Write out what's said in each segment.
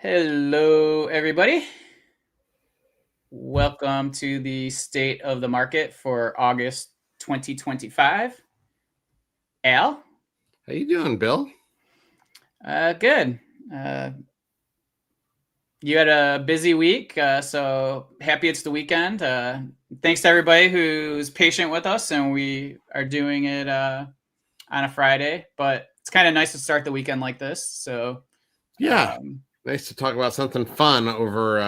Hello, everybody. Welcome to the State of the Market for August 2025. Al? How you doing, Bill? Good. Uh, you had a busy week, so happy it's the weekend. Thanks to everybody who's patient with us, and we are doing it on a Friday, but it's kind of nice to start the weekend like this. So, Yeah, nice to talk about something fun over,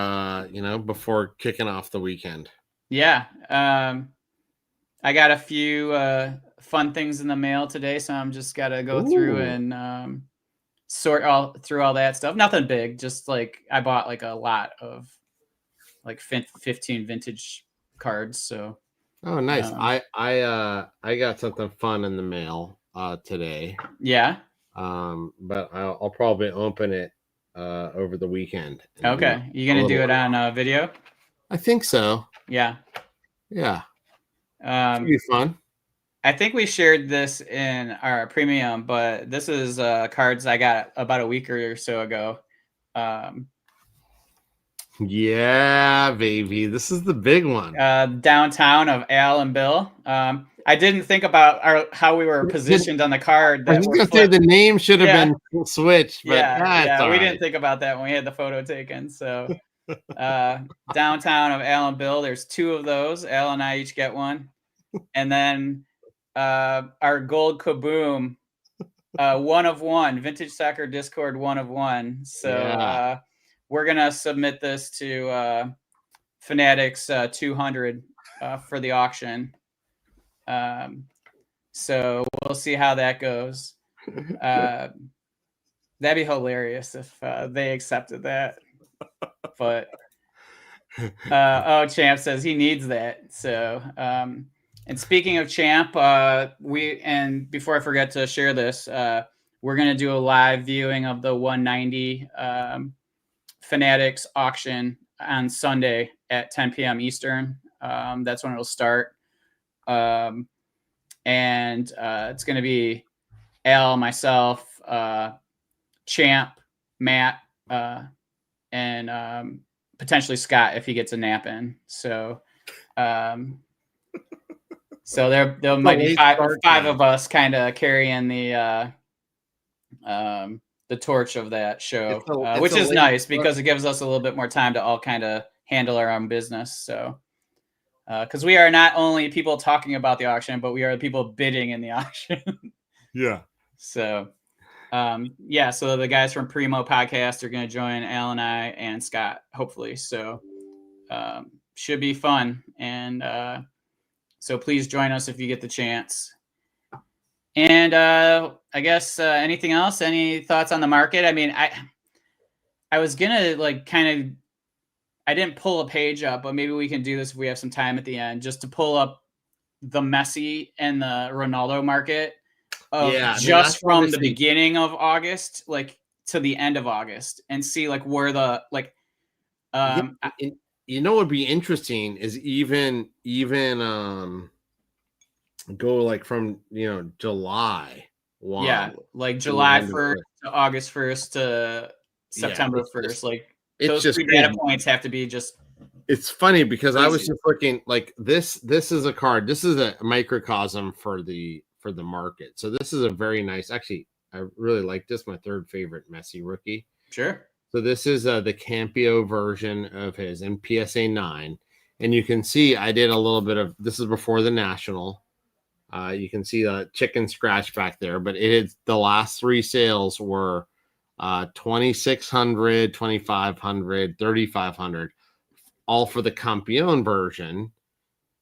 before kicking off the weekend. yeah. I got a few fun things in the mail today, so I'm just got to go through Ooh. and sort through all that stuff. Nothing big, just like I bought like a lot of like 15 vintage cards. So, Oh, nice. um, I got something fun in the mail today. yeah. But I'll probably open it over the weekend and do Okay. You a going to do little it on unbox. video? I think so. Yeah. Yeah, should Um, be fun. I think we shared this in our premium, but this is cards I got about a week or so ago. Um, Yeah, baby, this is the big one. Downtown of Al and Bill. I didn't think about how we were positioned on the card I was that just were gonna say flipped. the name should have Yeah, been switched, but it's yeah. all We didn't right. think about that when we had the photo taken. So, Downtown of Al and Bill. There's two of those. Al and I each get one, and then our gold kaboom. 1 of 1 vintage soccer discord 1 of 1. So Yeah. we're gonna submit this to Fanatics 200 for the auction. So we'll see how that goes. That'd be hilarious if they accepted that. But Champ says he needs that. So and speaking of Champ, before I forget to share this, we're gonna do a live viewing of the 190 Fanatics auction on Sunday at 10 p.m. Eastern. That's when it'll start. And it's going to be Al, myself, Champ, Matt, and potentially Scott if he gets a nap in. So, there might be five of us kind of carrying the torch of that show, It's which a is late nice start. because it gives us a little bit more time to all kind of handle our own business. So, because we are not only people talking about the auction, but we are the people bidding in the auction. Yeah. So, so the guys from Primo Podcast are going to join Al and I and Scott, hopefully. So, should be fun. And so please join us if you get the chance. And I guess anything else? Any thoughts on the market? I mean, I was gonna like kind of. I didn't pull a page up, but maybe we can do this if we have some time at the end, just to pull up the Messi and the Ronaldo market of Yeah, I mean that's just from the obviously beginning of August, like to the end of August, and see like where the like. yeah. Um, You know what would be interesting is even go like from July yeah, 1 like to the July end of 1st the to August 1st to yeah. September 1st. Like It's those just three data crazy. points have to be just It's funny because I was crazy. just looking like this is a card. This is a microcosm for the market. So this is a very nice. Actually, I really like this. My third favorite Messi rookie. Sure. So this is the Campio version of his in PSA 9. And you can see I did a little bit of this is before the national. You can see the chicken scratch back there, but it is the last three sales were 2,600, 2,500, 3,500, all for the Campione version.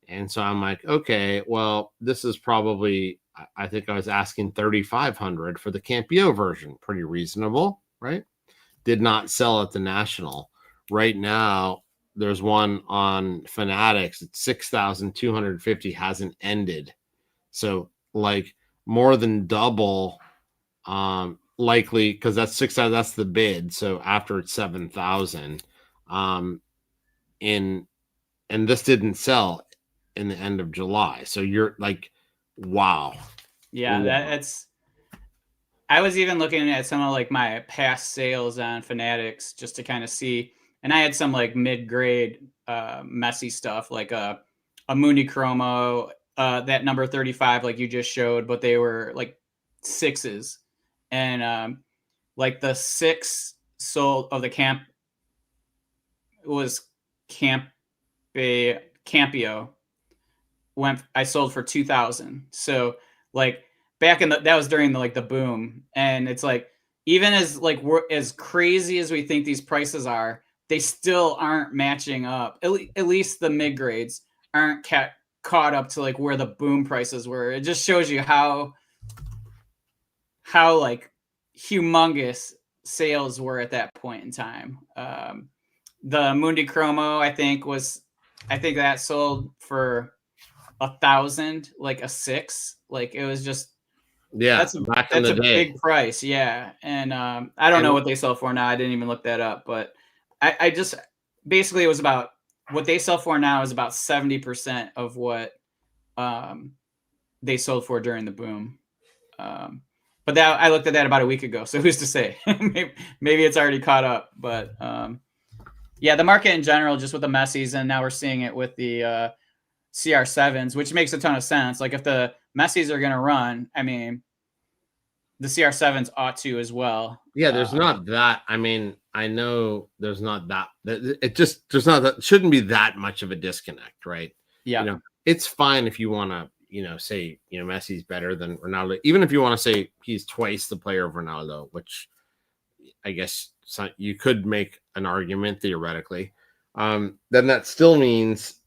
And so I'm like, okay, well, this is probably I think I was asking 3,500 for the Campio version. Pretty reasonable, right? Did not sell at the national. Right now, there's one on Fanatics. It's 6,250, hasn't ended. So like more than double, likely because that's 6,000. That's the bid. So after it's 7,000, in and this didn't sell in the end of July. So you're like, wow. Yeah, Wow. that's I was even looking at some of like my past sales on Fanatics just to kind of see, and I had some like mid-grade Messi stuff, like a Mundi Chromo, that number 35, like you just showed, but they were like sixes, and like the 6 sold of the camp was Campio I sold for 2,000. So like back in that was during the boom, and it's like even as like we're as crazy as we think these prices are, they still aren't matching up. At least the mid grades aren't caught up to like where the boom prices were. It just shows you how like humongous sales were at that point in time. The Mundi Chromo, I think that sold for 1,000, like a 6. Like it was just that's a big price, yeah. And I don't know what they sell for now. I didn't even look that up, but I just basically it was about what they sell for now is about 70% of what they sold for during the boom. But that I looked at that about a week ago, so who's to say? maybe it's already caught up. But yeah, the market in general, just with the Messis, and now we're seeing it with the CR7s, which makes a ton of sense. Like if the Messis are going to run, I mean, the CR7s ought to as well. Yeah, there's not that. I mean, I know there's not that. There's not that. Shouldn't be that much of a disconnect, right? Yeah. You know, it's fine if you want to, say, Messi's better than Ronaldo. Even if you want to say he's twice the player of Ronaldo, which I guess you could make an argument theoretically. Then that still means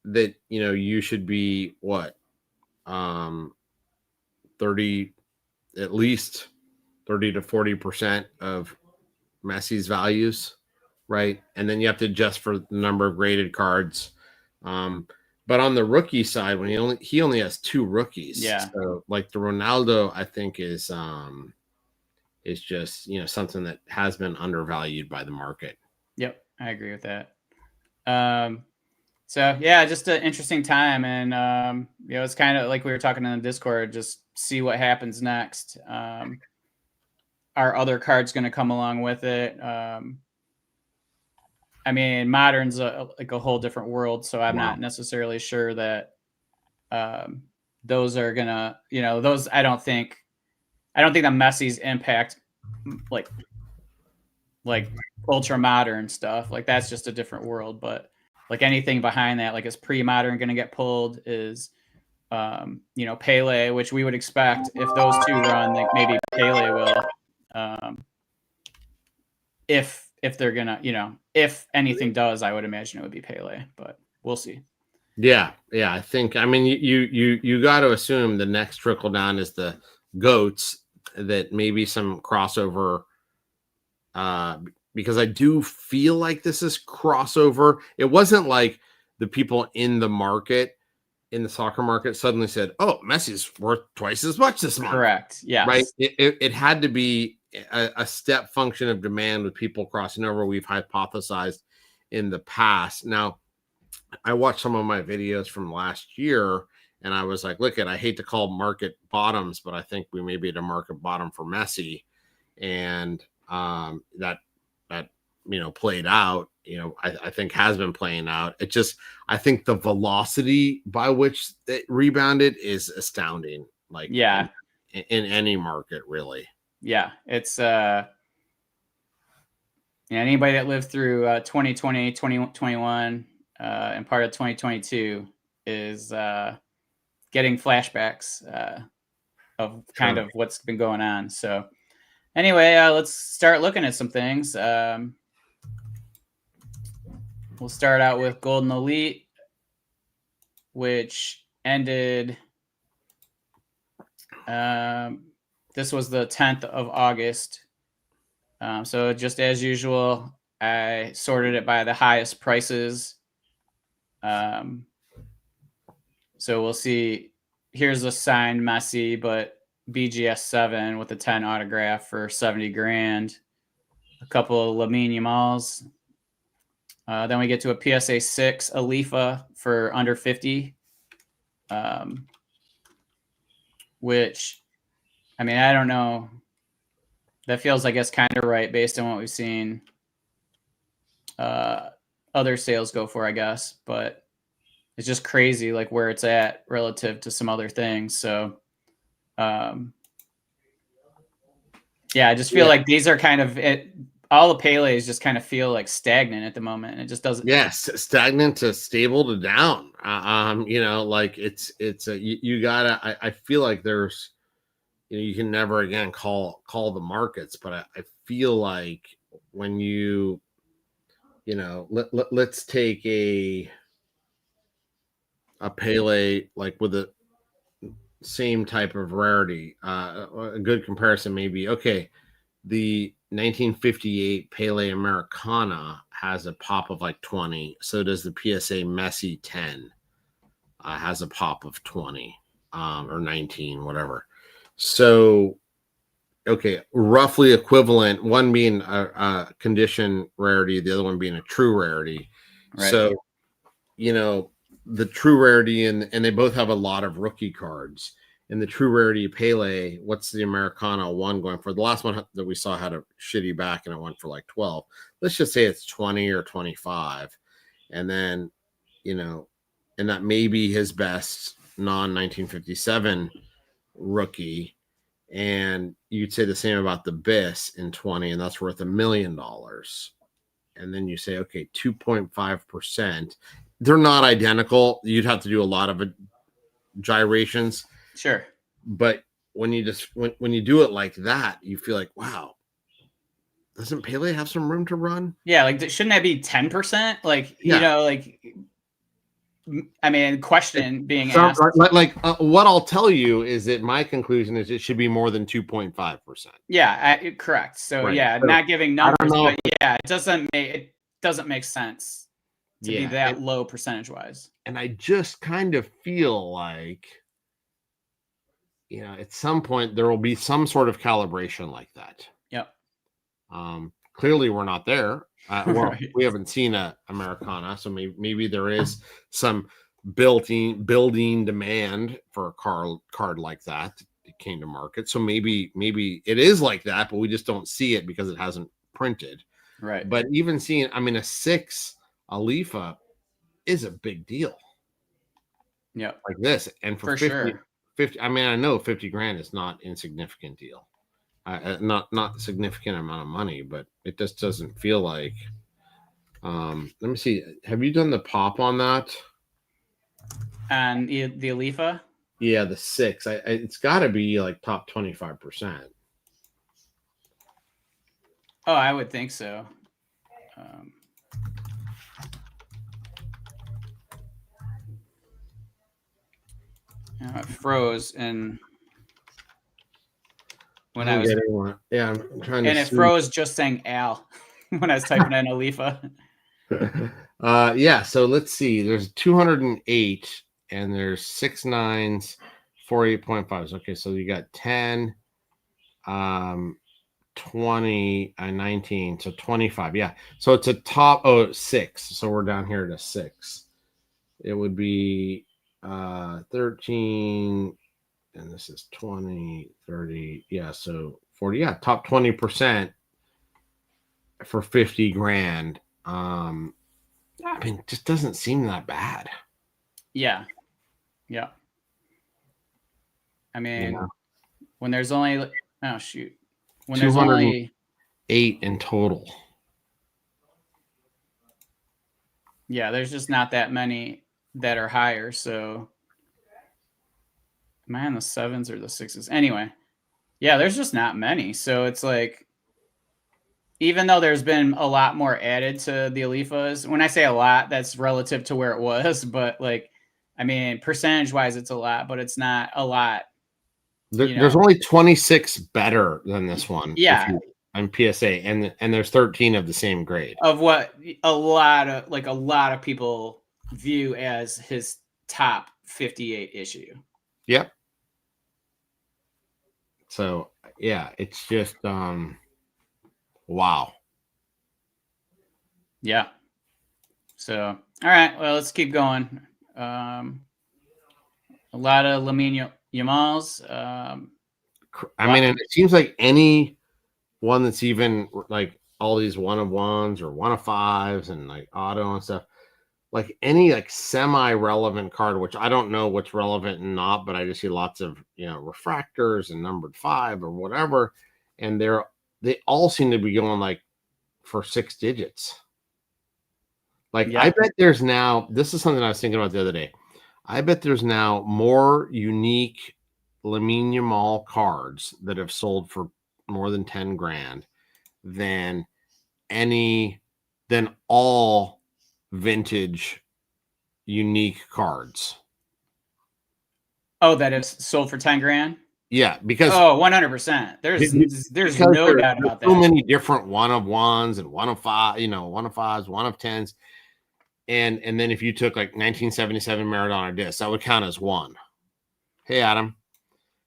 that you should be what 30, at least 30 to 40% of Messi's values, right? And then you have to adjust for the number of graded cards. But on the rookie side, when he only has 2 rookies, yeah. So like the Ronaldo, I think is just something that has been undervalued by the market. Yep, I agree with that. So yeah, just an interesting time, and it's kind of like we were talking in the Discord. Just see what happens next. Are other cards going to come along with it? I mean, Modern's like a whole different world, so I'm not necessarily sure that those are gonna, those. I don't think the Messi's impact like ultra modern stuff. Like that's just a different world, but like anything behind that, like is pre-modern going to get pulled? Is Pele, which we would expect if those 2 run, like maybe Pele will. If they're gonna, if anything does, I would imagine it would be Pele, but we'll see. Yeah. I think. I mean, you got to assume the next trickle down is the GOATs, that maybe some crossover. Because I do feel like this is crossover. It wasn't like the people in the market, in the soccer market, suddenly said, "Oh, Messi's worth twice as much this month." Correct. Yeah. Right. It had to be a step function of demand with people crossing over. We've hypothesized in the past. Now, I watched some of my videos from last year, and I was like, "Look, I hate to call market bottoms, but I think we may be at a market bottom for Messi," and that played out. I think has been playing out. It just, I think the velocity by which it rebounded is astounding. Like, yeah, in any market, really. Yeah, it's anybody that lived through 2020, 2021, and part of 2022 is getting flashbacks of kind of what's been going on. So anyway, let's start looking at some things. We'll start out with Goldin Elite, which ended. This was the 10th of August. So just as usual, I sorted it by the highest prices. So we'll see. Here's a signed Messi, but BGS 7 with a 10 autograph for 70 grand. A couple of Lamine Yamals. Then we get to a PSA 6 Alifa for under 50. Which, I mean, I don't know That feels, I guess, kind of right based on what we've seen other sales go for, I guess. But it's just crazy, like where it's at relative to some other things. So, yeah, I just feel like these are kind of it. All the Pele's just kind of feel like stagnant at the moment, and it just doesn't. Yes, stagnant to stable to down. Like it's you gotta. I feel like there's, you can never again call the markets, but I feel like when let's take a Pele like with the same type of rarity. A good comparison may be, okay, the 1958 Pele Americana has a pop of like 20. So does the PSA Messi 10 has a pop of 20 or 19, whatever. So, okay, roughly equivalent, one being a condition rarity, the other one being a true rarity. Right. So, the true rarity, and they both have a lot of rookie cards. And the true rarity Pele, what's the Americana one going for? The last one that we saw had a shitty back and it went for like 12. Let's just say it's 20 or 25. And then, and that may be his best non-1957 rookie. And you'd say the same about the BIS in 20, and that's worth $1 million. And then you say, okay, 2.5%. They're not identical. You'd have to do a lot of gyrations. Sure. But when you when you do it like that, you feel like, wow, doesn't Pele have some room to run? Yeah, like shouldn't that be 10%? Like, like, I mean, question being asked. What I'll tell you is that my conclusion is it should be more than 2.5%. Yeah, correct. So right. yeah, so, not giving numbers, but yeah, it doesn't make sense to be that low percentage wise. And I just kind of feel like, at some point there will be some sort of calibration like that. Yep. Clearly we're not there. Well, right. We haven't seen a Americana, so maybe there is some building demand for a card like that. It came to market, so maybe it is like that, but we just don't see it because it hasn't printed. Right. But even seeing, a 6 Alifa is a big deal. Yeah. Like this, and for 50, sure. 50. I know 50 grand is not insignificant deal. Not significant amount of money, but it just doesn't feel like. Let me see. Have you done the pop on that? And the Alifa? Yeah, the 6. It's got to be like top 25%. Oh, I would think so. It froze and. When I was I'm trying to. And it froze just saying Al when I was typing in Alifa. Yeah, so let's see. There's 208 and there's 6 9s, 4 8.5s. Okay, so you got 10, 20, and 19, so 25. Yeah, so it's a top 6. So we're down here to 6. It would be 13. And this is 20, 30. Yeah, so 40. Yeah, top 20% for 50 grand. Just doesn't seem that bad. Yeah. Yeah. I mean, when there's only when there's only 8 in total. Yeah, there's just not that many that are higher. So am I on the 7s or the 6s? Anyway, yeah, there's just not many. So it's like, even though there's been a lot more added to the Alifas, when I say a lot, that's relative to where it was. But like, I mean, percentage wise, it's a lot, but it's not a lot. There's only 26 better than this one. Yeah. On PSA, and there's 13 of the same grade. Of what a lot of people view as his top 58 issue. Yep. So yeah, it's just wow. Yeah. So all right, well, let's keep going. A lot of Lamine Yamals. And it seems like any one that's even like all these 1-of-1s or 1-of-5s and like auto and stuff. Like any like semi-relevant card, which I don't know what's relevant and not, but I just see lots of refractors and numbered 5 or whatever, and they all seem to be going like for 6 digits. Like I bet there's now, this is something I was thinking about the other day. I bet there's now more unique Lamine Yamal cards that have sold for more than 10 grand than all vintage unique cards. Oh, that is sold for 10 grand? Yeah, because 100%. There's no doubt about that. So many different 1-of-1s and 1-of-5, 1-of-5s, 1-of-10s. And then if you took like 1977 Maradona disc, that would count as one. Hey, Adam.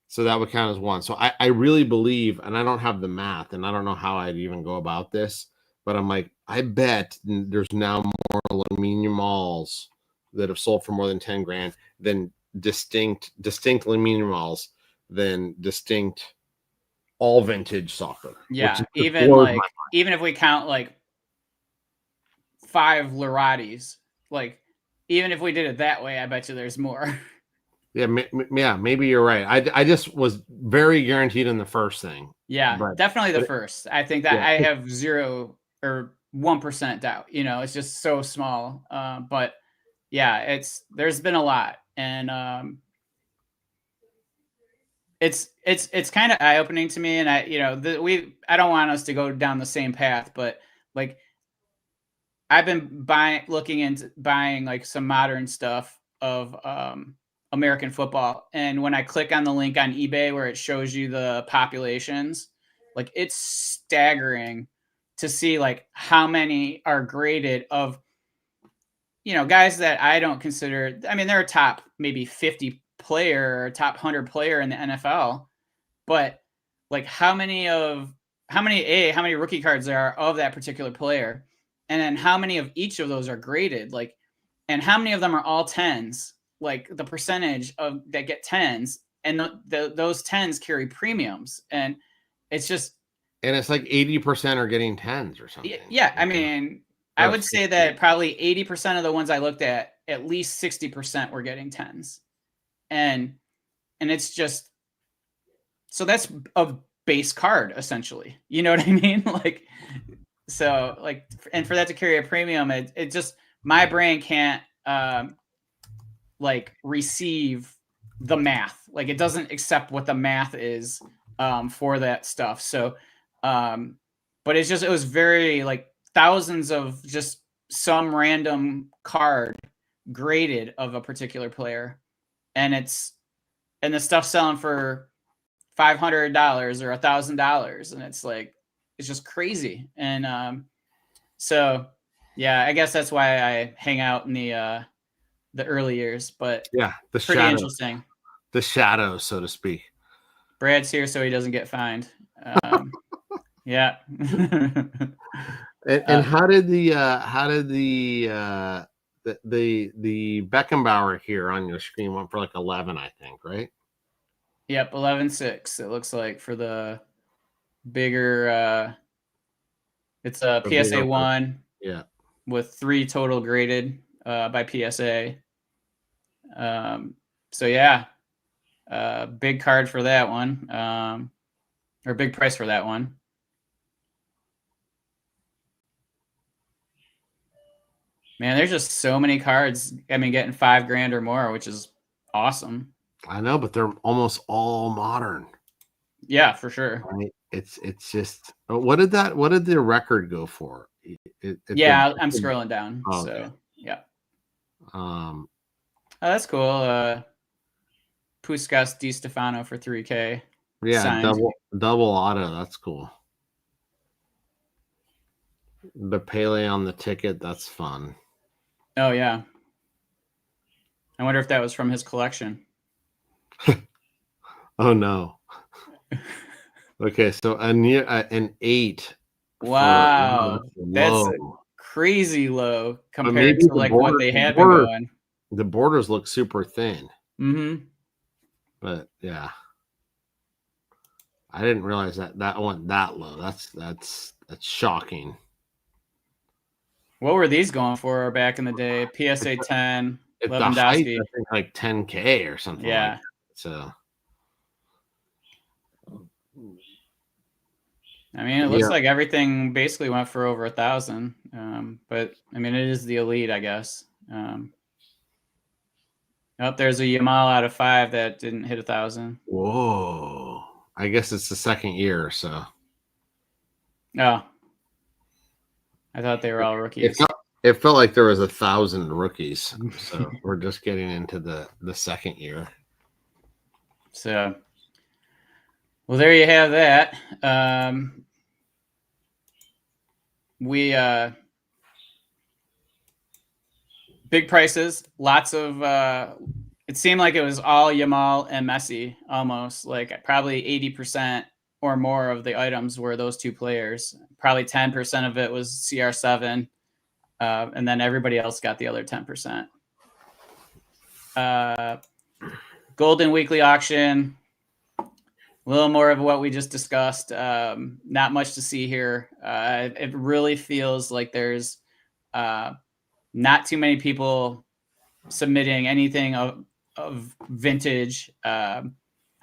So that would count as one. So I really believe, and I don't have the math, and I don't know how I'd even go about this, but I'm like, I bet there's now more Lamine Yamals that have sold for more than 10 grand than distinct Lamine Yamals than distinct all vintage soccer. Yeah, even if we count like 5 Laratis, like even if we did it that way, I bet you there's more. Yeah, maybe you're right. I just was very guaranteed in the first thing. Yeah, definitely the first. I think that I have 0 or 1% doubt. It's just so small. But yeah, there's been a lot, and it's kind of eye opening to me. And I don't want us to go down the same path, but like I've been looking into buying like some modern stuff of American football. And when I click on the link on eBay where it shows you the populations, like it's staggering to see like how many are graded of, guys that I don't consider. I mean, they're a top maybe 50 player or top 100 player in the NFL, but like how many rookie cards there are of that particular player, and then how many of each of those are graded, like, and how many of them are all 10s, like the percentage of that get 10s, and those 10s carry premiums, and it's just, and it's like 80% are getting 10s or something. Yeah, I mean, I would say that probably 80% of the ones I looked at least 60% were getting 10s, and it's just, so that's a base card essentially. You know what I mean? Like, so like, and for that to carry a premium, it just, my brain can't like receive the math. Like it doesn't accept what the math is for that stuff. So but it was very like thousands of just some random card graded of a particular player, and the stuff selling for $500 or $1,000, and it's like, it's just crazy. And so yeah, I guess that's why I hang out in the early years. But yeah, pretty interesting. The shadows, so to speak. Brad's here so he doesn't get fined. Yeah. And how did the Beckenbauer here on your screen went for like 11, I think, right? Yep, 11.6. It looks like for the bigger. It's a PSA 1. Yeah. With 3 total graded by PSA. So yeah, big card for that one, or big price for that one. Man, there's just so many cards. I mean, getting $5,000 or more, which is awesome. I know, but they're almost all modern. Yeah, for sure. Right? It's just, what did the record go for? I'm scrolling down. Oh, so okay. Yeah. Oh, that's cool. Puskas Di Stefano for 3K. Yeah, signed. double auto. That's cool. The Pele on the ticket. That's fun. Oh yeah. I wonder if that was from his collection. Oh no. Okay, so an 8. Wow, that's crazy low compared to like what they had been going. The borders look super thin. Mm-hmm. But yeah, I didn't realize that went that low. That's shocking. What were these going for back in the day? PSA 10, At the height, Lewandowski. I think like 10K or something like Yeah. that. So I mean, it looks like everything basically went for over 1,000. But I mean, it is the elite, I guess. There's a Yamal out of 5 that didn't hit 1,000. Whoa. I guess it's the second year or so. Oh, I thought they were all rookies. It felt like there was 1,000 rookies. So we're just getting into the second year. So, well, there you have that. Big prices, lots of. It seemed like it was all Yamal and Messi, almost like probably 80% or more of the items were those two players. Probably 10% of it was CR7, and then everybody else got the other 10%. Goldin weekly auction. A little more of what we just discussed. Not much to see here. It really feels like there's not too many people submitting anything of vintage. I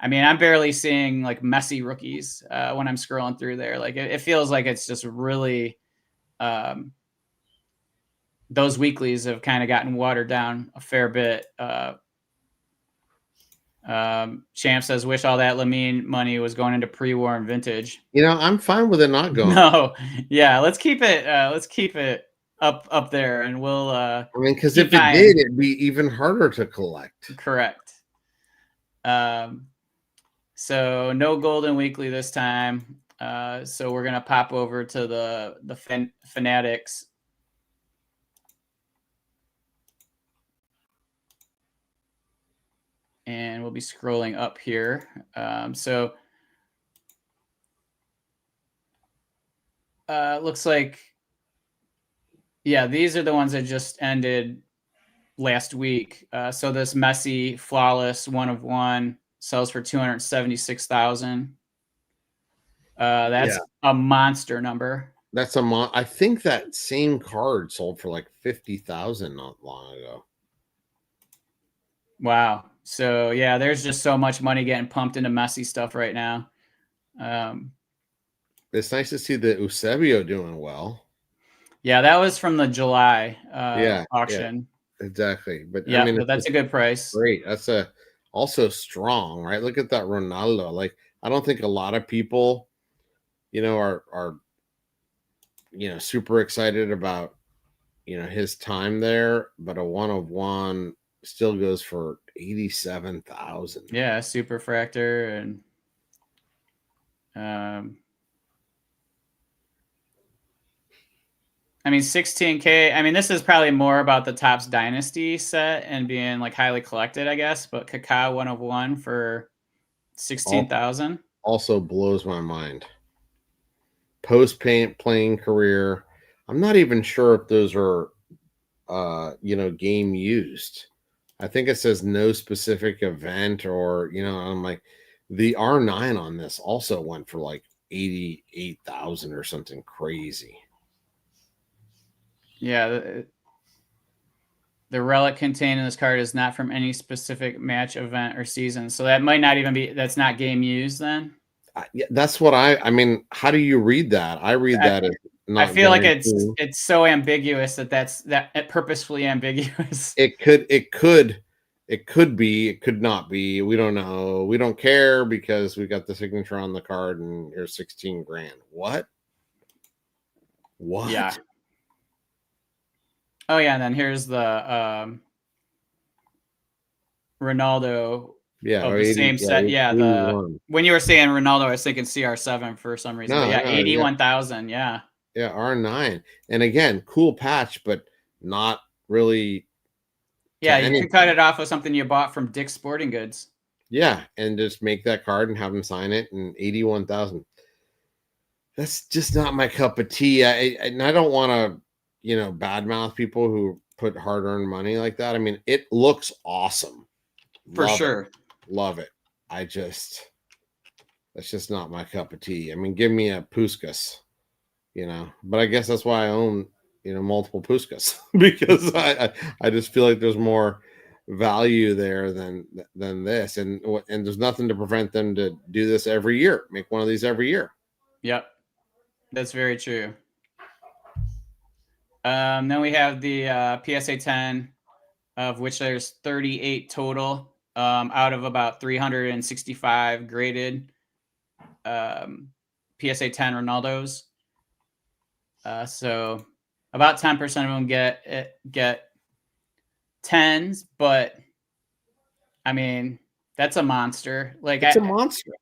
mean, I'm barely seeing like Messi rookies when I'm scrolling through there. Like it feels like it's just really those weeklies have kind of gotten watered down a fair bit. Champ says, wish all that Lamine money was going into pre-war and vintage. I'm fine with it not going. No, yeah, let's keep it up there, and we'll. I mean, because if it did, it'd be even harder to collect. Correct. So no Goldin weekly this time. So we're gonna pop over to the Fanatics. And we'll be scrolling up here. Looks like, yeah, these are the ones that just ended last week. So this Messi flawless 1 of 1 sells for 276,000. That's a monster number. That's I think that same card sold for like 50,000 not long ago. Wow. So yeah, there's just so much money getting pumped into Messi stuff right now. It's nice to see the Eusebio doing well. Yeah, that was from the July auction. Yeah, exactly. But yeah, I mean, but that's a good price. Great. That's also strong, right? Look at that Ronaldo. Like, I don't think a lot of people, are super excited about, his time there, but a 1 of 1 still goes for 87,000. Yeah, super fractor and I mean 16K. I mean, this is probably more about the Topps Dynasty set and being like highly collected, I guess. But Kaká 1 of 1 for 16,000 also blows my mind. Post-paint playing career. I'm not even sure if those are game used. I think it says no specific event, or I'm like, the R9 on this also went for like 88,000 or something crazy. Yeah, the relic contained in this card is not from any specific match, event, or season. So that might not even be, that's not game used then? Yeah, that's what I mean, how do you read that? I read that as not. I feel like it's so ambiguous that's purposefully ambiguous. It could be, it could not be. We don't know. We don't care because we got the signature on the card and here's 16 grand. What? Yeah. Oh yeah, and then here's the Ronaldo of the same set. Yeah, when you were saying Ronaldo, I was thinking CR7 for some reason. No, 81,000. Yeah. Yeah, R9. And again, cool patch, but not really. Yeah, you can cut it off with something you bought from Dick's Sporting Goods. Yeah, and just make that card and have them sign it, and 81,000. That's just not my cup of tea. And I don't want to, badmouth people who put hard-earned money like that. I mean, it looks awesome. For sure. Love it. That's just not my cup of tea. I mean, give me a Puskas, but I guess that's why I own, multiple Puskas because I just feel like there's more value there than this, and there's nothing to prevent them to do this every year, make one of these every year. Yep, that's very true. Then we have the PSA 10, of which there's 38 total, out of about 365 graded PSA 10 Ronaldos. So about 10% of them get 10s, but I mean, that's a monster. Like, it's a monster.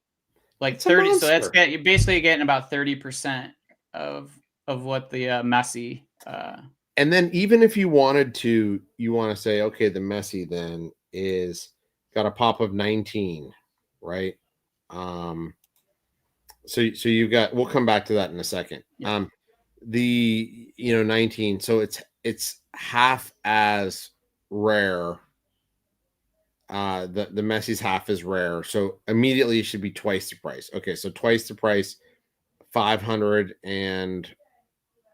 Like it's 30. So you're basically getting about 30% of what the Messi. And then even if you want to say, okay, the Messi then is got a pop of 19, right? So you got, we'll come back to that in a second. Yeah. The 19, so it's half as rare. The Messi's half as rare, so immediately it should be twice the price. Okay, so twice the price, 500, and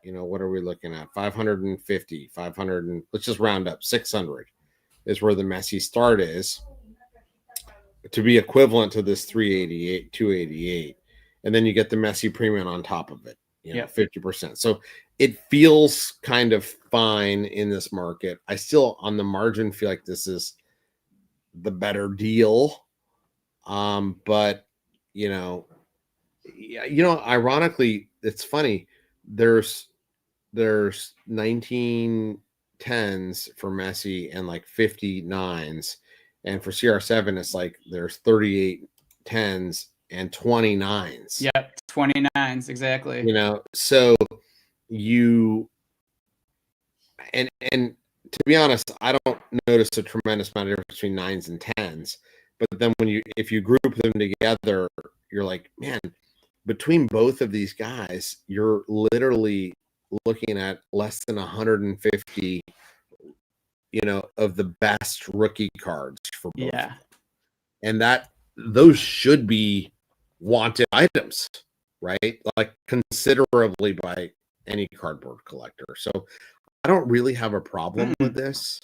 what are we looking at? 550, 500, and let's just round up, 600 is where the Messi start is, to be equivalent to this 388, 288, and then you get the Messi premium on top of it, 50%. So it feels kind of fine in this market. I still, on the margin, feel like this is the better deal. But ironically, it's funny. There's 19 10s for Messi and like 59s. And for CR7, it's like there's 38 10s and 29s. Yep, 29s, exactly. So and to be honest, I don't notice a tremendous amount of difference between 9s and 10s. But then if you group them together, you're like, man, between both of these guys, you're literally looking at less than 150, of the best rookie cards for both. Yeah. And those should be wanted items, right? Like considerably by any cardboard collector. So I don't really have a problem with this.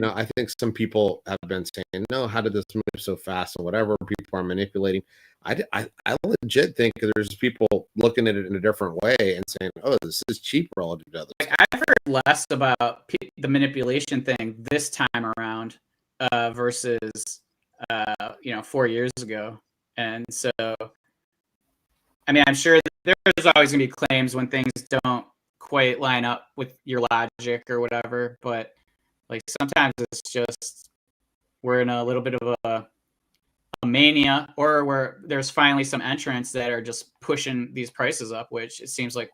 I think some people have been saying, no, how did this move so fast and whatever, people are manipulating. I legit think there's people looking at it in a different way and saying, oh, this is cheap relative to others. I've heard less about the manipulation thing this time around versus 4 years ago. And so, I mean, I'm sure there's always going to be claims when things don't quite line up with your logic or whatever, but like sometimes it's just we're in a little bit of a mania, or where there's finally some entrants that are just pushing these prices up, which it seems like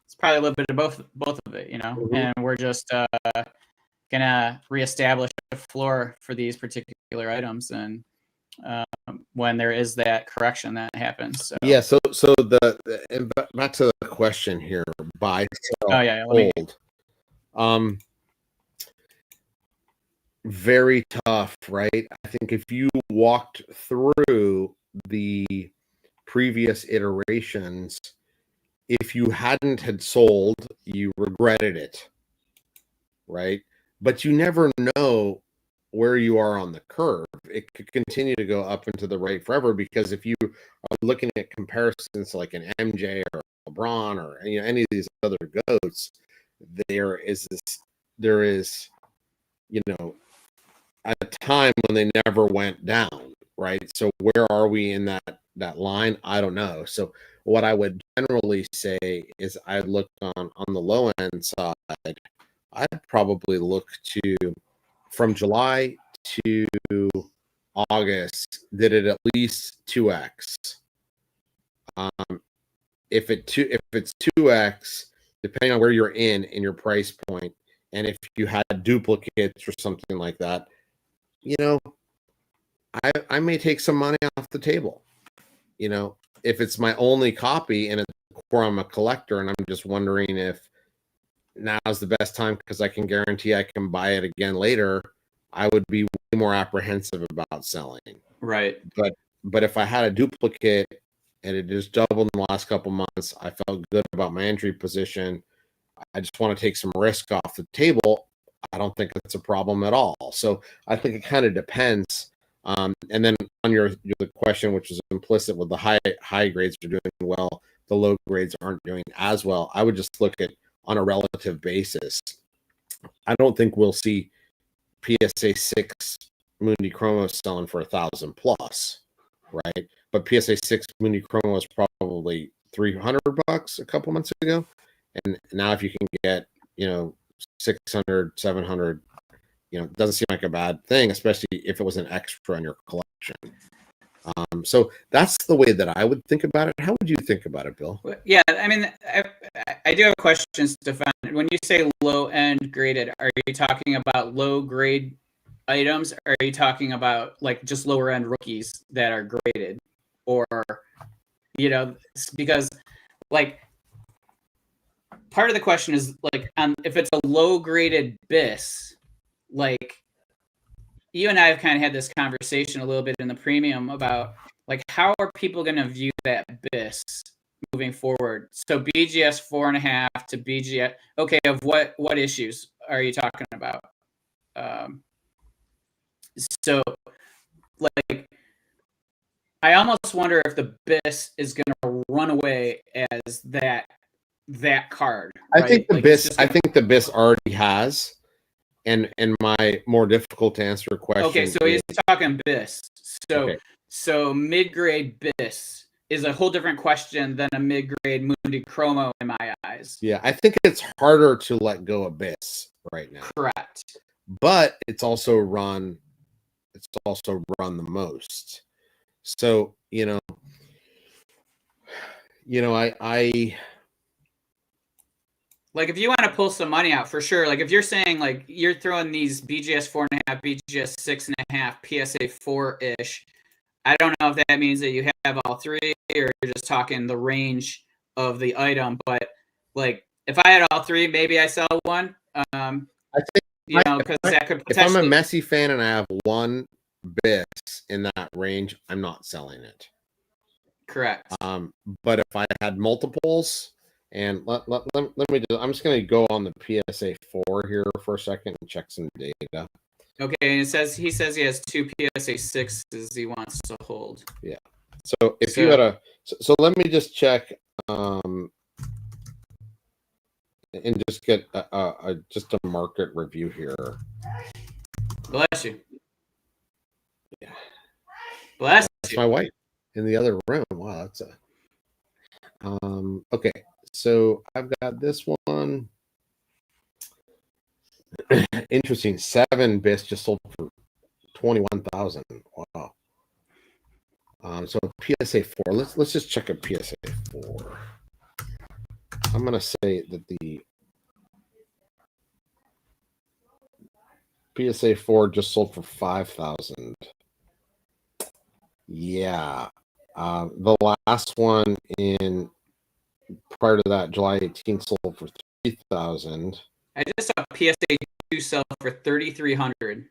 it's probably a little bit of both of it, and we're just gonna reestablish a floor for these particular items, and when there is that correction that happens. So. Yeah. So back to the question here: buy, sell, hold. Very tough, right? I think if you walked through the previous iterations, if you hadn't had sold, you regretted it, right? But you never know where you are on the curve. It could continue to go up and to the right forever, because if you are looking at comparisons like an MJ or LeBron or any of these other GOATs, there is a time when they never went down, right? So where are we in that line? I don't know. So what I would generally say is I'd look on the low end side. I'd probably look to, from July to August, did it at least 2x. If it's 2x, depending on where you're in your price point, and if you had duplicates or something like that, I may take some money off the table. If it's my only copy and I'm a collector and I'm just wondering if now's the best time because I can guarantee I can buy it again later, I would be way more apprehensive about selling. Right. But if I had a duplicate and it just doubled in the last couple months. I felt good about my entry position. I just want to take some risk off the table. I don't think it's a problem at all. So I think it kind of depends. And then on your question, which is implicit with the high grades are doing well, the low grades aren't doing as well. I would just look at on a relative basis. I don't think we'll see PSA 6 Mundi Chromos selling for $1,000+, right? But PSA 6 Mundi Chromo was probably $300 a couple months ago, and now if you can get 600, 700, it doesn't seem like a bad thing, especially if it was an extra in your collection. So that's the way that I would think about it. How would you think about it, Bill? Yeah, I mean, I do have questions to find. When you say low end graded, are you talking about low grade items? Or are you talking about like just lower end rookies that are graded? Or, because like part of the question is like, if it's a low graded BIS, like you and I have kind of had this conversation a little bit in the premium about like, how are people going to view that BIS moving forward? So BGS 4.5 to BGS. Okay. Of what issues are you talking about? So like, I almost wonder if the BIS is going to run away as that card. Right? I think the BIS already has. And my more difficult to answer question. Okay, so he's talking BIS. So mid-grade BIS is a whole different question than a mid-grade Mundi Chromo in my eyes. Yeah, I think it's harder to let go of BIS right now. Correct. But it's also run the most. So, I like if you want to pull some money out for sure, like if you're saying like you're throwing these BGS 4.5, BGS 6.5, PSA 4-ish, I don't know if that means that you have all three or you're just talking the range of the item. But like if I had all three, maybe I sell one. I think because that could if I'm a Messi fan and I have one BIS in that range, I'm not selling it. Correct. But if I had multiples. And let me do. I'm just going to go on the PSA 4 here for a second and check some data. Okay, and he says he has two PSA 6s he wants to hold. Yeah. So if you had so let me just check and just get just a market review here. Bless you. Yeah. Bless that's you. My wife in the other room. Wow, that's okay. So I've got this one. Interesting. 7 BIS just sold for 21,000. Wow. So PSA 4. Let's just check a PSA 4. I'm gonna say that the PSA 4 just sold for 5,000. Yeah. The last one in prior to that, July 18th, sold for 3,000. I just saw PSA 2 sell for 3,300.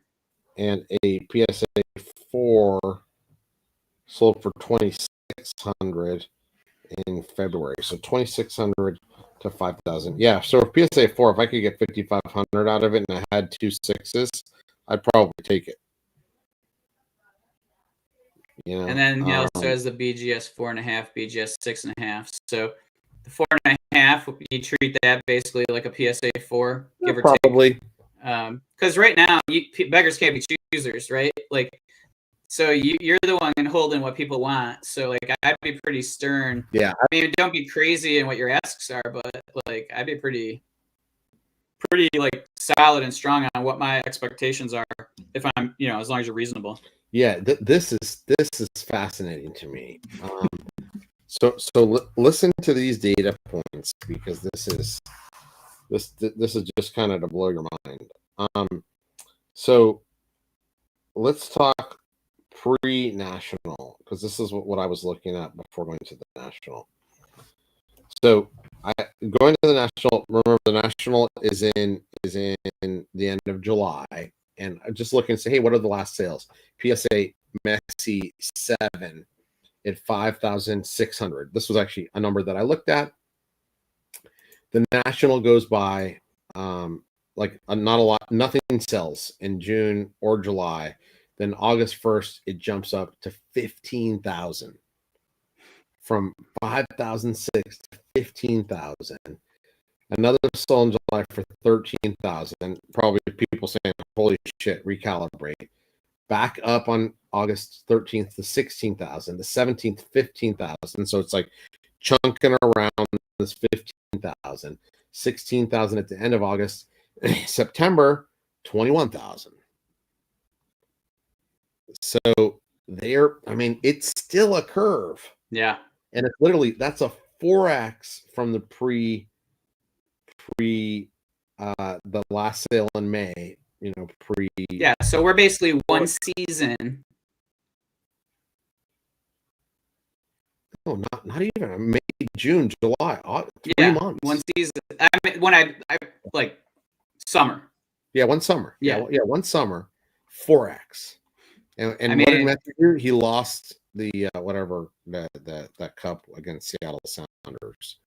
And a PSA 4 sold for 2,600 in February. So 2,600 to 5,000. Yeah. So for PSA 4, if I could get 5,500 out of it and I had 2 6s, I'd probably take it. And then he also has the BGS 4.5, BGS 6.5. So the 4.5, you treat that basically like a PSA 4, give or probably. take. Because right now, beggars can't be choosers, right? Like, so you're the one holding what people want. So like, I'd be pretty stern. Yeah. I mean, don't be crazy in what your asks are, but like, I'd be pretty like solid and strong on what my expectations are. If I'm, as long as you're reasonable. Yeah, this is fascinating to me. So listen to these data points because this is just kind of to blow your mind. So let's talk pre-national because this is what I was looking at before going to the national. So going to the national. Remember, the national is in the end of July. And just look and say, hey, what are the last sales? PSA Messi 7 at 5,600. This was actually a number that I looked at. The national goes by not a lot, nothing sells in June or July. Then August 1st, it jumps up to 15,000. From 5,006 to 15,000. Another sold in July for 13,000. Probably people saying, holy shit, recalibrate. Back up on August 13th to 16,000. The 17th, 15,000. So it's like chunking around this 15,000. 16,000 at the end of August. September, 21,000. So it's still a curve. Yeah. And it's literally, that's a 4x from the the last sale in May, Yeah, so we're basically one season. No, not even May, June, July, 3 months. One season. I mean, when I like summer. Yeah, one summer. Yeah, one summer, 4x. And I mean, what did Messi do? He lost the whatever that cup against Seattle Sounders.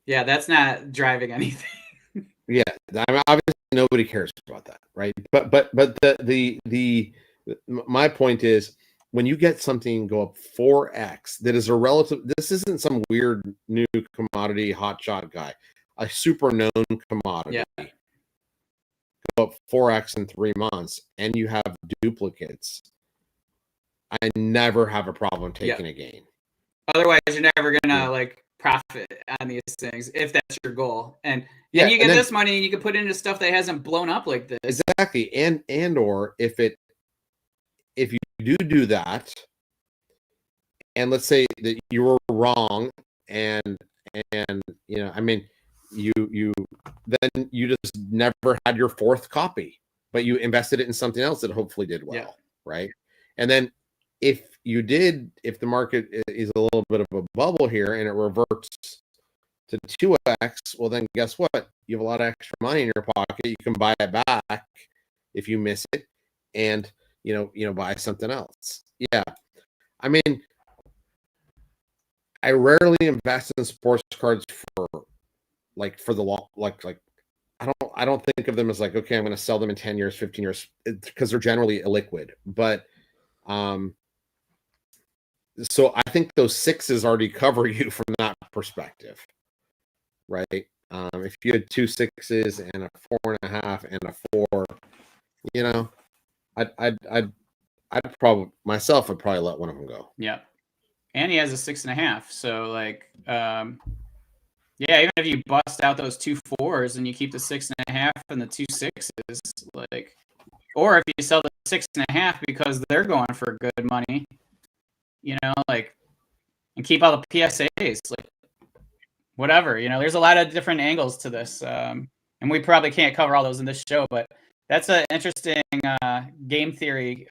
Yeah, that's not driving anything. Yeah, I mean, obviously nobody cares about that, right? But the my point is, when you get something go up 4x, that is a relative. This isn't some weird new commodity hotshot guy, a super known commodity. Yeah. Go up 4x in 3 months, and you have duplicates. I never have a problem taking a gain. Otherwise, you're never gonna like profit on these things if that's your goal. And you get this money and you can put it into stuff that hasn't blown up like this. Exactly. And or if you do that, and let's say that you were wrong, and I mean, you just never had your fourth copy, but you invested it in something else that hopefully did well, right? And then if the market is a little bit of a bubble here and it reverts to 2x, well, then guess what? You have a lot of extra money in your pocket. You can buy it back if you miss it, and buy something else. Yeah, I mean, I rarely invest in sports cards for the long, I don't think of them as like, okay, I'm going to sell them in 10 years, 15 years, because they're generally illiquid. But so I think those sixes already cover you from that perspective, right? If you had 2 6s and a 4.5 and a 4, I'd probably myself would probably let one of them go. Yeah, and he has a 6.5. So like, even if you bust out those 2 4s and you keep the 6.5 and the 2 6s, like, or if you sell the 6.5 because they're going for good money, and keep all the PSAs, like, whatever, there's a lot of different angles to this. And we probably can't cover all those in this show, but that's an interesting game theory,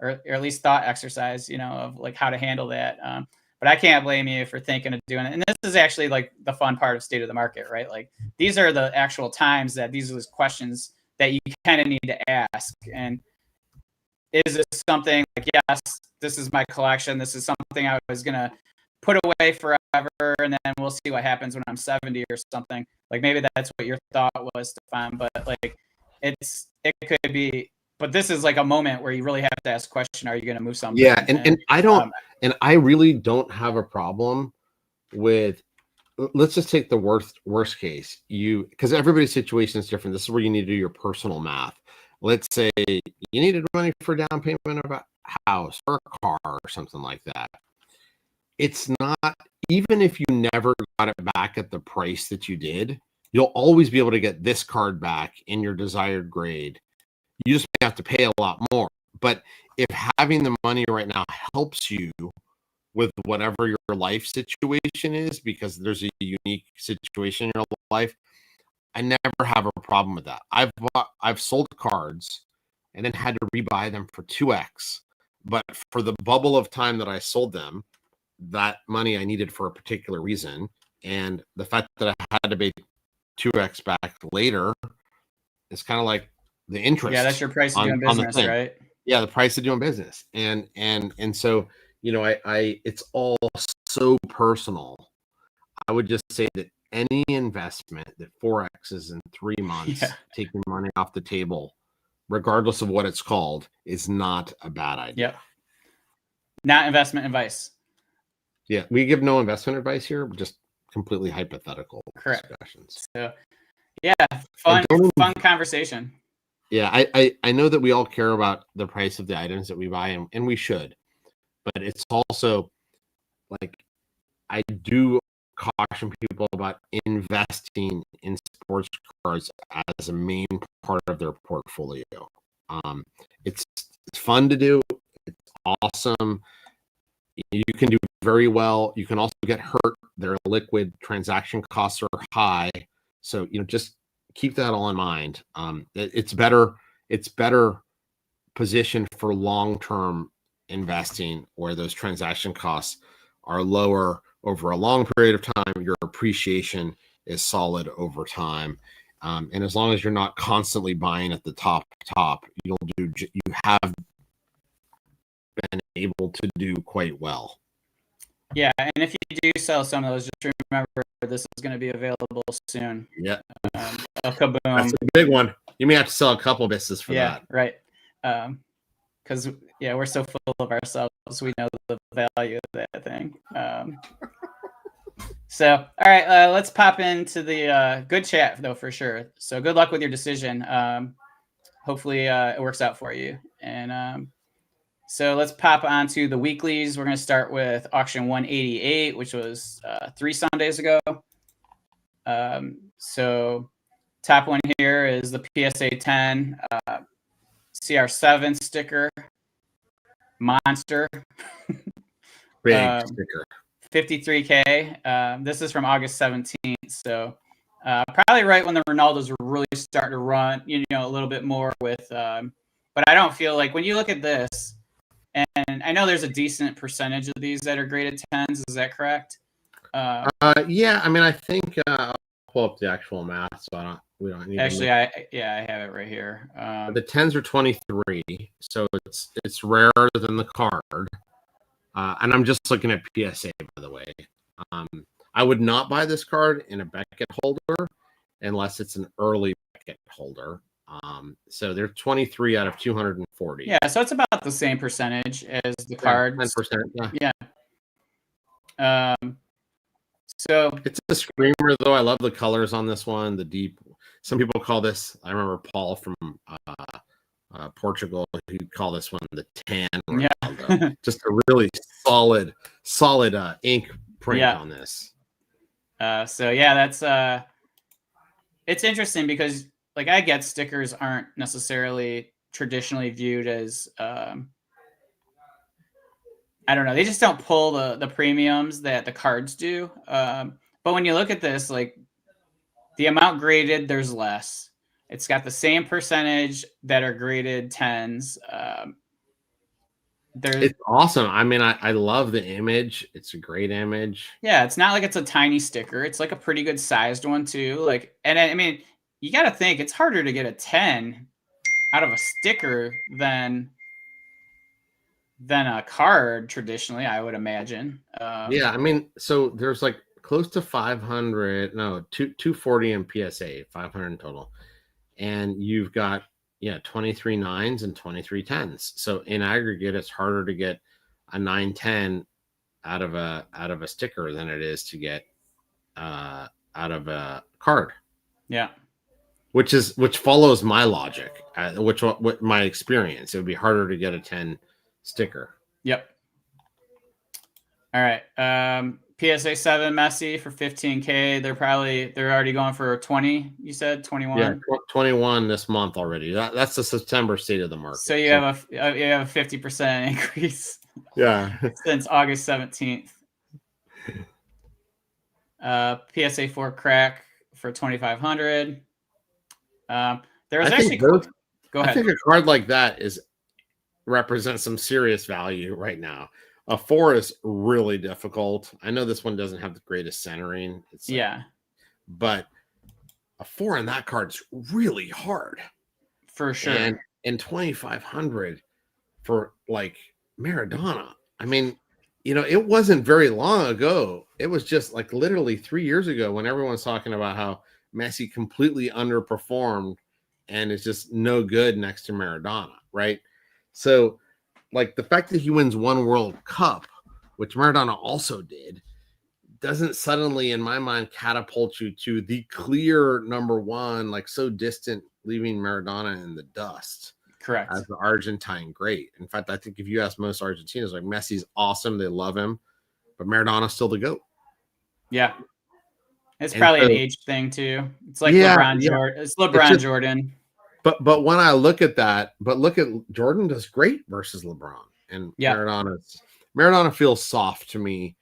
or at least thought exercise, of like how to handle that. But I can't blame you for thinking of doing it. And this is actually like the fun part of State of the Market, right? Like, these are the actual times that these are the questions that you kind of need to ask. And is this something like, yes, this is my collection. This is something I was going to put away forever, and then we'll see what happens when I'm 70 or something. Like, maybe that's what your thought was, Stefan, but like, it could be, but this is like a moment where you really have to ask the question, are you going to move something? Yeah. And I don't, and I really don't have a problem with, let's just take the worst case, because everybody's situation is different. This is where you need to do your personal math. Let's say you needed money for down payment of a house or a car or something like that. It's not, even if you never got it back at the price that you did, you'll always be able to get this card back in your desired grade. You just have to pay a lot more. But if having the money right now helps you with whatever your life situation is, because there's a unique situation in your life, I never have a problem with that. I've sold cards and then had to rebuy them for 2x. But for the bubble of time that I sold them, that money I needed for a particular reason, and the fact that I had to pay 2x back later, it's kind of like the interest. Yeah, that's your price of doing business, right? Yeah, the price of doing business. And so, I it's all so personal. I would just say that any investment that forexes in 3 months, Yeah. taking money off the table, regardless of what it's called, is not a bad idea. Yep. Not investment advice. Yeah, we give no investment advice here, just completely hypothetical Correct. discussions. So, yeah, fun conversation. Yeah, I know that we all care about the price of the items that we buy, and we should, but it's also like, I do caution people about investing in sports cards as a main part of their portfolio. It's fun to do. It's awesome. You can do very well. You can also get hurt. They're liquid. Transaction costs are high. So, just keep that all in mind. It's better positioned for long-term investing, where those transaction costs are lower over a long period of time. Your appreciation is solid over time. And as long as you're not constantly buying at the top, you have been able to do quite well. Yeah, and if you do sell some of those, just remember this is going to be available soon. Yeah. A kaboom. That's a big one. You may have to sell a couple businesses for that. Yeah, right. Because we're so full of ourselves, we know the value of that thing. So, all right, let's pop into the good chat, though, for sure. So good luck with your decision. Hopefully it works out for you. And so let's pop onto the weeklies. We're going to start with auction 188, which was 3 Sundays ago. So top one here is the PSA 10 CR7 sticker. Monster. Big sticker. 53K. This is from August 17th. So probably right when the Ronaldos were really starting to run, a little bit more with. But I don't feel like when you look at this, and I know there's a decent percentage of these that are graded 10s. Is that correct? Yeah. I mean, I think I'll pull up the actual math, so we don't need. Actually, I have it right here. The 10s are 23, so it's rarer than the card. And I'm just looking at PSA, by the way. I would not buy this card in a Beckett holder unless it's an early Beckett holder. So they're 23 out of 240. Yeah, so it's about the same percentage as the card. 10%. Yeah. So it's a screamer, though. I love the colors on this one. The deep. Some people call this. I remember Paul from Portugal, who'd call this one the tan Ronaldo. Yeah. Just a really solid ink print on this. So yeah, that's it's interesting because I get stickers aren't necessarily traditionally viewed as I don't know, they just don't pull the premiums that the cards do. But when you look at this, the amount graded, there's less. It's got the same percentage that are graded 10s. It's awesome. I mean, I love the image. It's a great image. Yeah, it's not like it's a tiny sticker. It's a pretty good sized one too. And I mean, you got to think it's harder to get a 10 out of a sticker than a card traditionally, I would imagine. Yeah, I mean, so there's close to 500, 240 in PSA, 500 in total. And you've got 23 9s and 23 10s. So in aggregate, it's harder to get a 9-10 out of a sticker than it is to get out of a card. Yeah. Which follows my logic, what my experience. It would be harder to get a 10 sticker. Yep. All right. PSA 7 Messi for 15K. They're already going for 20. You said 21. Yeah, 21 this month already. That's the September state of the market. So you have a 50% increase. Yeah. Since August 17th. PSA 4 crack for 2,500. There's actually go ahead. I think a card like that represents some serious value right now. A 4 is really difficult. I know this one doesn't have the greatest centering. But a 4 in that card is really hard. For sure. And 2,500, for like Maradona. I mean, it wasn't very long ago. It was just like literally 3 years ago when everyone's talking about how Messi completely underperformed and is just no good next to Maradona, right? So, like the fact that he wins one World Cup, which Maradona also did, doesn't suddenly, in my mind, catapult you to the clear number one, like so distant, leaving Maradona in the dust. Correct. As the Argentine great. In fact, I think if you ask most Argentinians, like Messi's awesome, they love him, but Maradona's still the GOAT. Yeah. It's probably an age thing too. It's like LeBron Jordan. It's LeBron Jordan. But when I look at that, look at Jordan does great versus LeBron, and Maradona feels soft to me,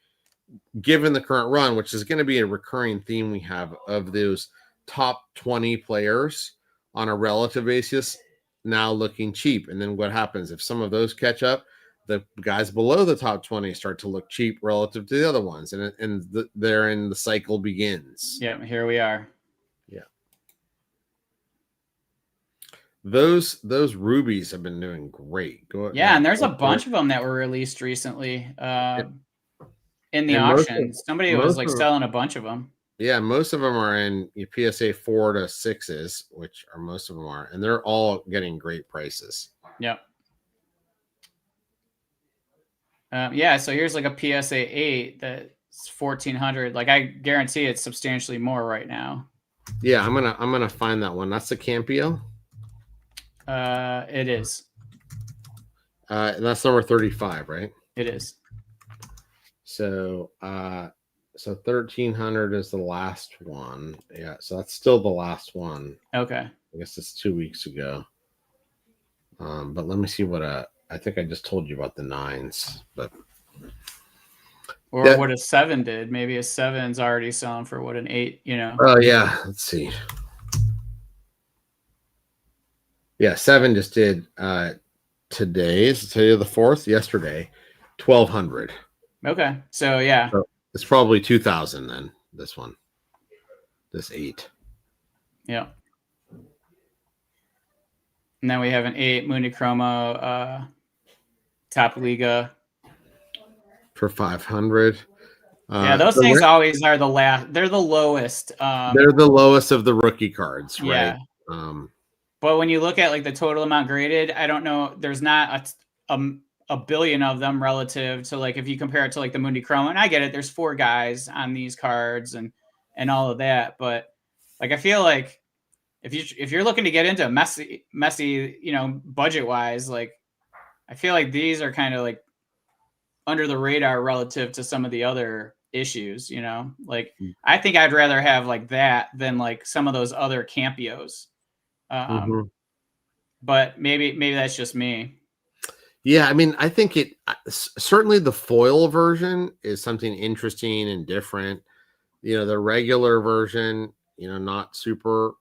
given the current run, which is going to be a recurring theme we have of those top 20 players on a relative basis now looking cheap. And then what happens if some of those catch up? The guys below the top 20 start to look cheap relative to the other ones, and therein the cycle begins. Yeah, here we are. Yeah. Those rubies have been doing great. And there's a bunch of them that were released recently in the auction. Somebody was like selling a bunch of them. Yeah, most of them are in PSA 4 to 6s, which are most of them are, and they're all getting great prices. Yep. So here's like a PSA 8 that's 1,400. Like I guarantee it's substantially more right now. Yeah, I'm gonna find that one. That's the Campio. It is. That's number 35, right? It is. So 1,300 is the last one. Yeah, so that's still the last one. Okay. I guess it's 2 weeks ago. But let me see what I think I just told you about the 9s, but what a 7 did. Maybe a 7's already selling for what an 8, Oh yeah, let's see. Yeah, 7 just did today the 4th, yesterday, 1,200. Okay. So yeah. So it's probably 2,000 then, this one. This 8. Yeah. And then we have an 8 Municromo Top Liga for 500. Yeah, those things always are the last. They're the lowest. They're the lowest of the rookie cards, right? Yeah. But when you look at like the total amount graded, I don't know. There's not a billion of them relative to like if you compare it to like the Municromo. And I get it. There's 4 guys on these cards and all of that. But like I feel like if you're looking to get into Messi, budget wise, like I feel like these are kind of like under the radar relative to some of the other issues, like I think I'd rather have like that than like some of those other Campios. But maybe that's just me. Yeah, I mean, I think it certainly the foil version is something interesting and different. The regular version, not super.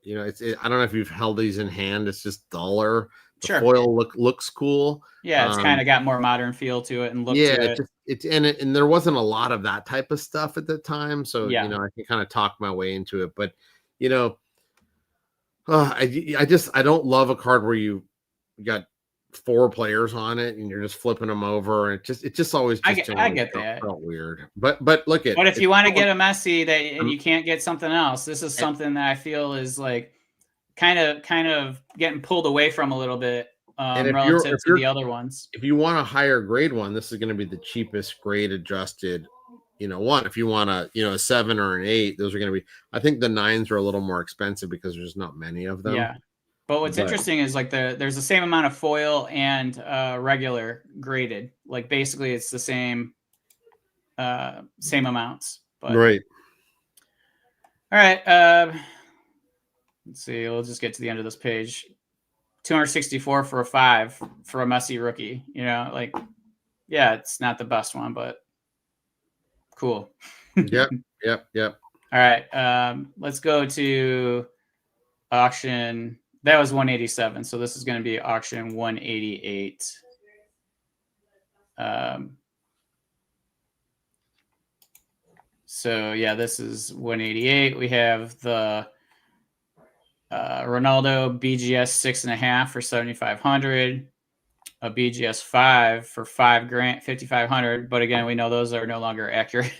I don't know if you've held these in hand. It's just duller. The foil looks cool. Yeah, it's kind of got more modern feel to it and look to it. And there wasn't a lot of that type of stuff at the time, so I can kind of talk my way into it. But I don't love a card where you got 4 players on it and you're just flipping them over. And it just always I get that felt weird. But look at. But if you want to get a Messi and you can't get something else, this is something that I feel is like kind of getting pulled away from a little bit relative to the other ones. If you want a higher grade one, this is going to be the cheapest grade adjusted one. If you want a 7 or an 8, those are going to be. I think the 9s are a little more expensive because there's not many of them. Yeah, but what's interesting is like there's the same amount of foil and regular graded. Like basically, it's the same amounts. But, right. All right. Let's see. We'll just get to the end of this page. 264 for a 5 for a Messi rookie. It's not the best one, but cool. Yep. All right. Let's go to auction. That was 187. So this is going to be auction 188. So yeah, this is 188. We have the Ronaldo BGS 6.5 for 7,500. a BGS 5 for $5,000, 5,500. But again, we know those are no longer accurate.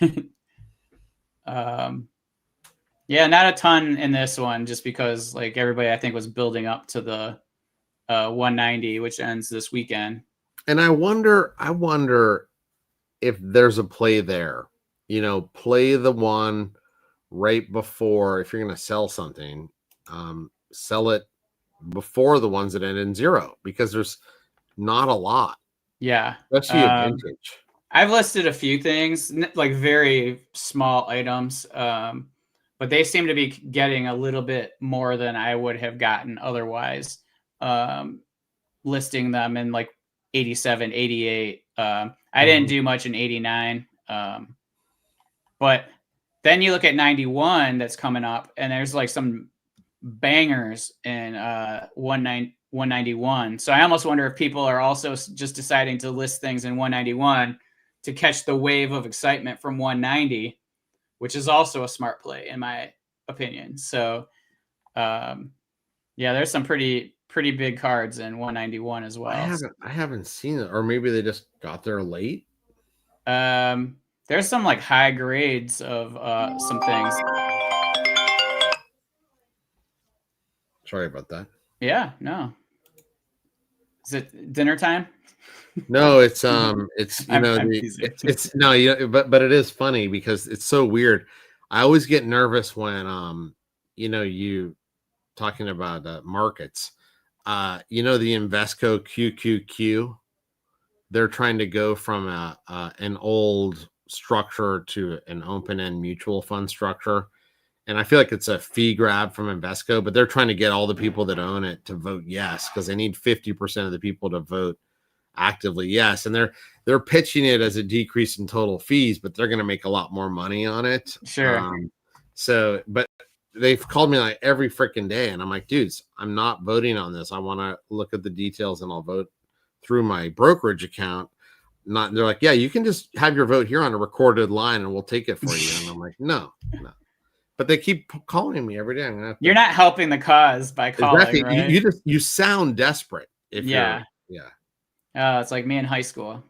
Yeah, not a ton in this one, just because like everybody I think was building up to the 190, which ends this weekend. And I wonder if there's a play there. Play the one right before, if you're going to sell something, sell it before the ones that end in 0, because there's not a lot. Yeah, Especially a vintage. I've listed a few things, like very small items, but they seem to be getting a little bit more than I would have gotten otherwise. Listing them in like 87, 88. I didn't do much in 89. But then you look at 91 that's coming up, and there's like some bangers in 191. So I almost wonder if people are also just deciding to list things in 191 to catch the wave of excitement from 190, which is also a smart play in my opinion. So yeah, there's some pretty big cards in 191 as well. I haven't seen it, or maybe they just got there late. There's some like high grades of some things. Sorry about that. Yeah, no. Is it dinner time? No, it's it's no, but it is funny because it's so weird. I always get nervous when you talking about markets. The Invesco QQQ, they're trying to go from an old structure to an open-end mutual fund structure. And I feel like it's a fee grab from Invesco, but they're trying to get all the people that own it to vote yes, because they need 50% of the people to vote actively yes. And they're pitching it as a decrease in total fees, but they're going to make a lot more money on it. Sure. But they've called me like every freaking day, and I'm like, dudes, I'm not voting on this. I want to look at the details, and I'll vote through my brokerage account. They're like, yeah, you can just have your vote here on a recorded line, and we'll take it for you. And I'm like, no. But they keep calling me every day. You're not helping the cause by calling, exactly. Right? You sound desperate. Yeah. It's like me in high school.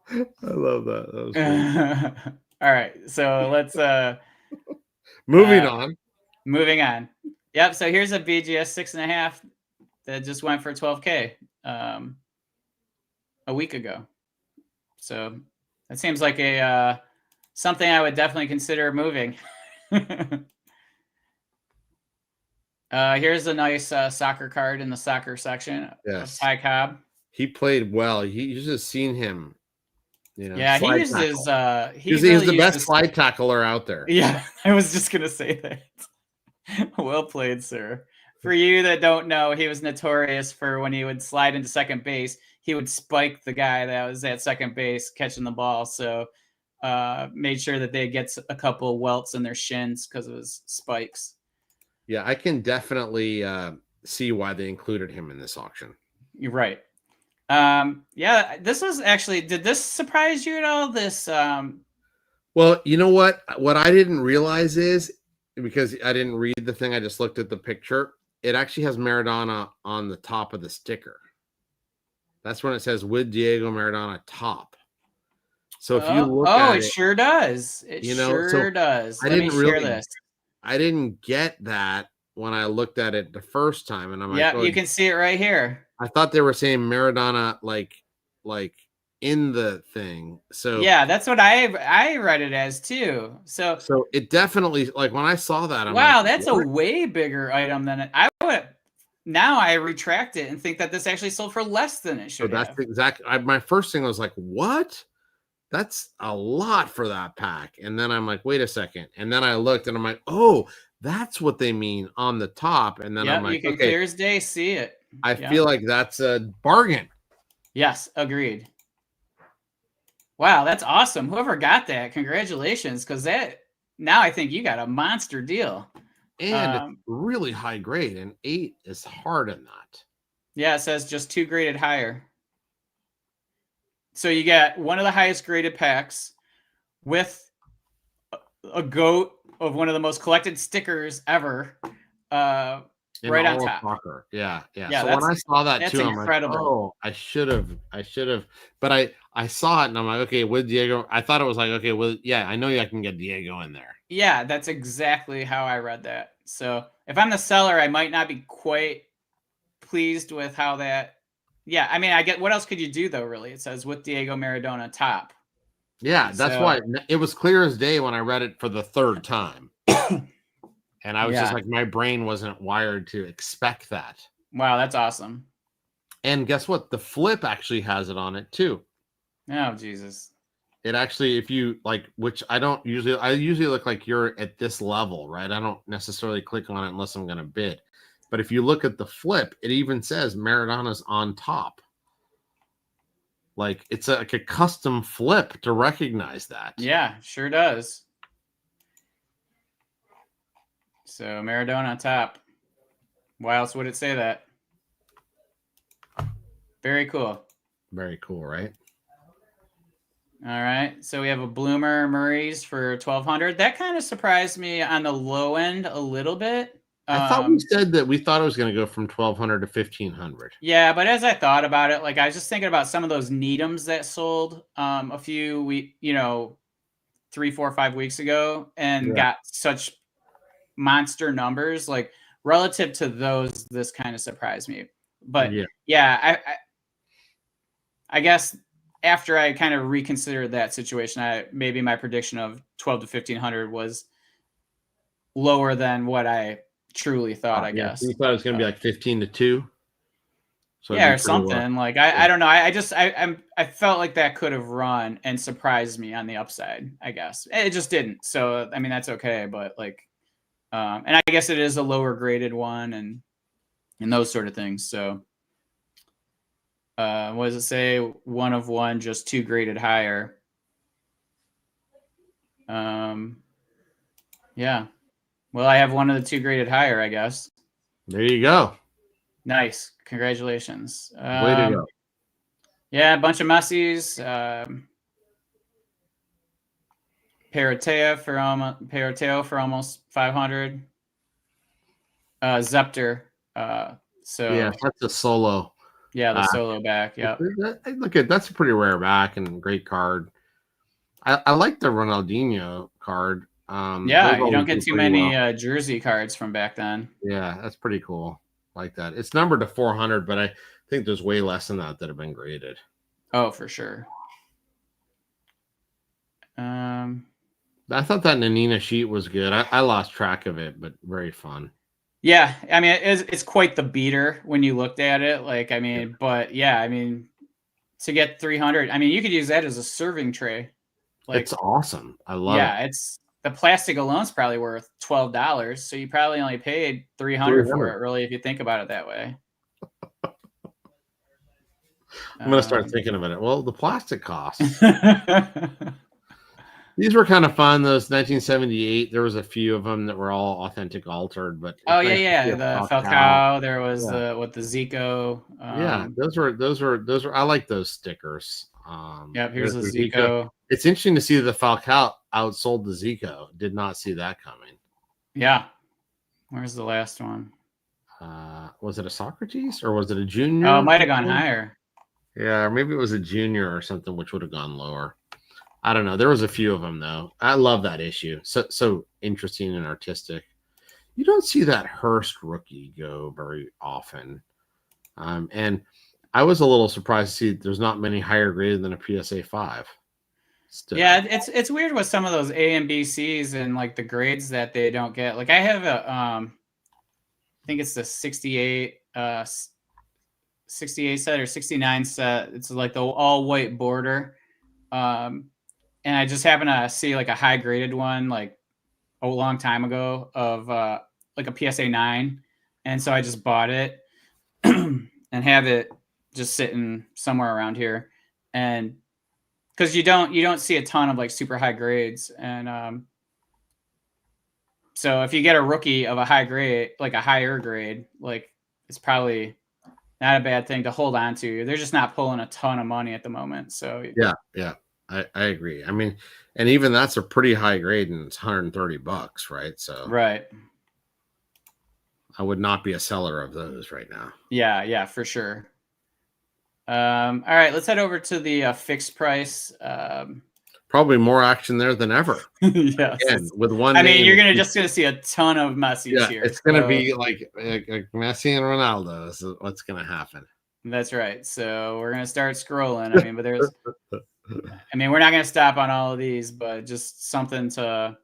I love that. That was great. All right, so let's moving on. Moving on. Yep. So here's a BGS 6.5 that just went for $12K a week ago. So that seems like a something I would definitely consider moving. Here's a nice soccer card in the soccer section. Yes, Ty Cobb. He played well. You just seen him. Yeah, he uses he's the best slide tackler out there. Yeah, I was just gonna say that. Well played, sir. For you that don't know, he was notorious for when he would slide into second base, he would spike the guy that was at second base catching the ball. So made sure that they get a couple welts in their shins because of his spikes. Yeah, I can definitely see why they included him in this auction. You're right. Yeah, this was actually, did this surprise you at all? This well, you know what I didn't realize is, because I didn't read the thing, I just looked at the picture, it actually has Maradona on the top of the sticker. That's when it says with Diego Maradona top. So if you look at it, sure does. It sure does. Let me share this. I didn't get that when I looked at it the first time, and I'm like, yeah, you can see it right here. I thought they were saying Maradona like in the thing. So yeah, that's what I read it as too. So it definitely, like, when I saw that, I'm wow, like, that's a way bigger item than I would. Now I retract it and think that this actually sold for less than it should. So that's exactly. My first thing was like, what? That's a lot for that pack. And then I'm like, wait a second. And then I looked and I'm like, oh, that's what they mean on the top. And then I'm like, you can okay, clear as day see it. I feel like that's a bargain. Yes, agreed. Wow, that's awesome. Whoever got that, congratulations, because that now I think you got a monster deal. And it's really high grade, and 8 is hard in that. Yeah, it says just 2 graded higher. So you get one of the highest graded packs with a GOAT of one of the most collected stickers ever. right on all of top. soccer. Yeah. Yeah, So when I saw that that's too, I'm like, incredible. oh, I should have. But I saw it and I'm like, okay, with Diego, I thought it was like, okay, well, yeah, I know I can get Diego in there. Yeah, that's exactly how I read that. So if I'm the seller, I might not be quite pleased with how that. Yeah, I mean, I get what else could you do though? Really, it says with Diego Maradona top. Yeah, that's So why it was clear as day when I read it for the third time. And I was just yeah, like, my brain wasn't wired to expect that. wow, that's awesome. And guess what? The flip actually has it on it too. Oh Jesus. It actually, if you like, which I usually look like you're at this level, right? I don't necessarily click on it unless I'm going to bid. But if you look at the flip, it even says Maradona's on top. Like it's like a custom flip to recognize that. Yeah, sure does. So Maradona top. Why else would it say that? Very cool. Very cool, right? All right. So we have a Bloomer Murray's for 1,200. That kind of surprised me on the low end a little bit. I thought we said that we thought it was going to go from 1,200 to 1,500. Yeah, but as I thought about it, like I was just thinking about some of those Needhams that sold a few 3, 4, 5 weeks ago and got such monster numbers. Like relative to those, this kind of surprised me. But yeah, I guess after I kind of reconsidered that situation, maybe my prediction of 12 to 1,500 was lower than what I truly thought. I guess you thought it was going to be like 15 to 2. So yeah, or something like I don't know. I felt like that could have run and surprised me on the upside. I guess it just didn't. So I mean that's okay. But like, and I guess it is a lower graded one and those sort of things. So what does it say? 1 of 1, just 2 graded higher. Yeah. Well, I have 1 of the 2 graded higher, I guess. There you go. Nice. Congratulations. Way to go. Yeah, a bunch of Messi's. Perateo for almost 500. Zepter. So yeah, that's a solo. Yeah, the solo back. Yeah. Look at that's a pretty rare back and great card. I like the Ronaldinho card. Yeah, you don't get too many jersey cards from back then. Yeah, that's pretty cool. Like that. It's numbered to 400, but I think there's way less than that have been graded. Oh, for sure. I thought that Nanina sheet was good. I lost track of it, but very fun. Yeah, I mean, it's quite the beater when you looked at it. Like, I mean, but yeah, I mean, to get 300, I mean, you could use that as a serving tray. Like, it's awesome. I love it. Yeah, it's the plastic alone's probably worth $12, so you probably only paid 300 for it. Really, if you think about it that way. I'm gonna start thinking about it. Well, the plastic costs. These were kind of fun. Those 1978. There was a few of them that were all authentic altered, but oh yeah, the Falcao. There was the Zico. Yeah, those were. I like those stickers. Yep, here's the Zico. It's interesting to see the Falcao outsold the Zico. Did not see that coming. Yeah. Where's the last one? Was it a Socrates or was it a junior? Oh, it might have gone higher. Yeah, or maybe it was a junior or something, which would have gone lower. I don't know. There was a few of them though. I love that issue. So interesting and artistic. You don't see that Hurst rookie go very often. And I was a little surprised to see there's not many higher graded than a PSA 5. Still. Yeah, it's weird with some of those A and B Cs and like the grades that they don't get. Like I have a I think it's the 68 set or 69 set. It's like the all white border. And I just happen to see like a high graded one like a long time ago of like a PSA 9. And so I just bought it and have it just sitting somewhere around here. And because you don't see a ton of like super high grades. And so if you get a rookie of a high grade, like a higher grade, like it's probably not a bad thing to hold on to. They're just not pulling a ton of money at the moment. So yeah. I agree. I mean, and even that's a pretty high grade and it's $130, right? So right. I would not be a seller of those right now. Yeah, for sure. All right, let's head over to the fixed price. Probably more action there than ever. Yes. Again, with one I mean, name, you're just gonna see a ton of Messi's here. it's going to be like Messi and Ronaldo is what's going to happen. That's right. So we're gonna start scrolling. I mean, but we're not gonna stop on all of these, but just something to.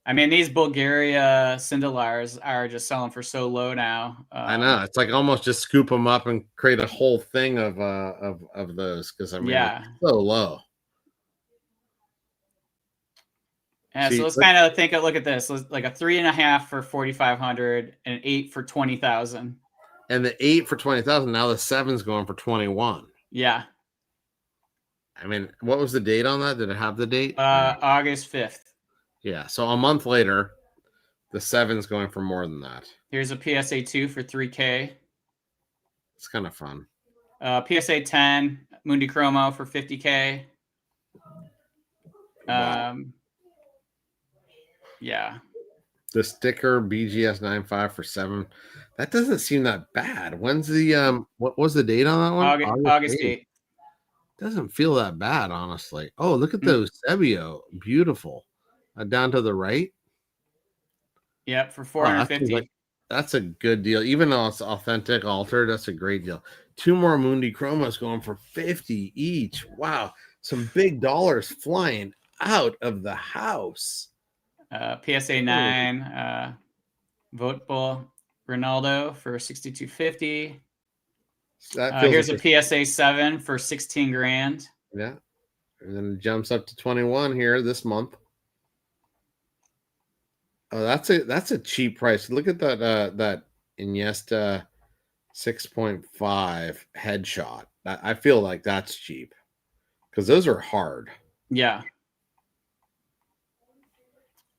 I mean, these Bulgaria Cindelars are just selling for so low now. I know, it's like almost just scoop them up and create a whole thing of those, because I mean, Yeah. it's so low. Yeah, See, so let's kind of look at this. Like a 3.5 for 4,500 and an 8 for 20,000. And the 8 for 20,000. Now the 7's going for 21. Yeah. I mean, what was the date on that? Did it have the date? August 5th. Yeah. So a month later, the 7's going for more than that. Here's a PSA 2 for 3K. It's kind of fun. PSA 10 Mundi Chromo for 50K. Wow. Yeah. The sticker BGS 95 for 7. That doesn't seem that bad. When's the what was the date on that one? August 8th. Doesn't feel that bad, honestly. Oh, look at those Sebio. Beautiful. Down to the right. Yep, for 450. Wow, that's a good deal. Even though it's authentic altered, that's a great deal. 2 more Mundi Chromos going for 50 each. Wow. Some big dollars flying out of the house. PSA 9 Votable Ronaldo for 6,250. Here's a PSA 7 for 16 grand. Yeah. And then it jumps up to 21 here this month. Oh, that's a cheap price. Look at that Iniesta 6.5 headshot. I feel like that's cheap because those are hard. Yeah.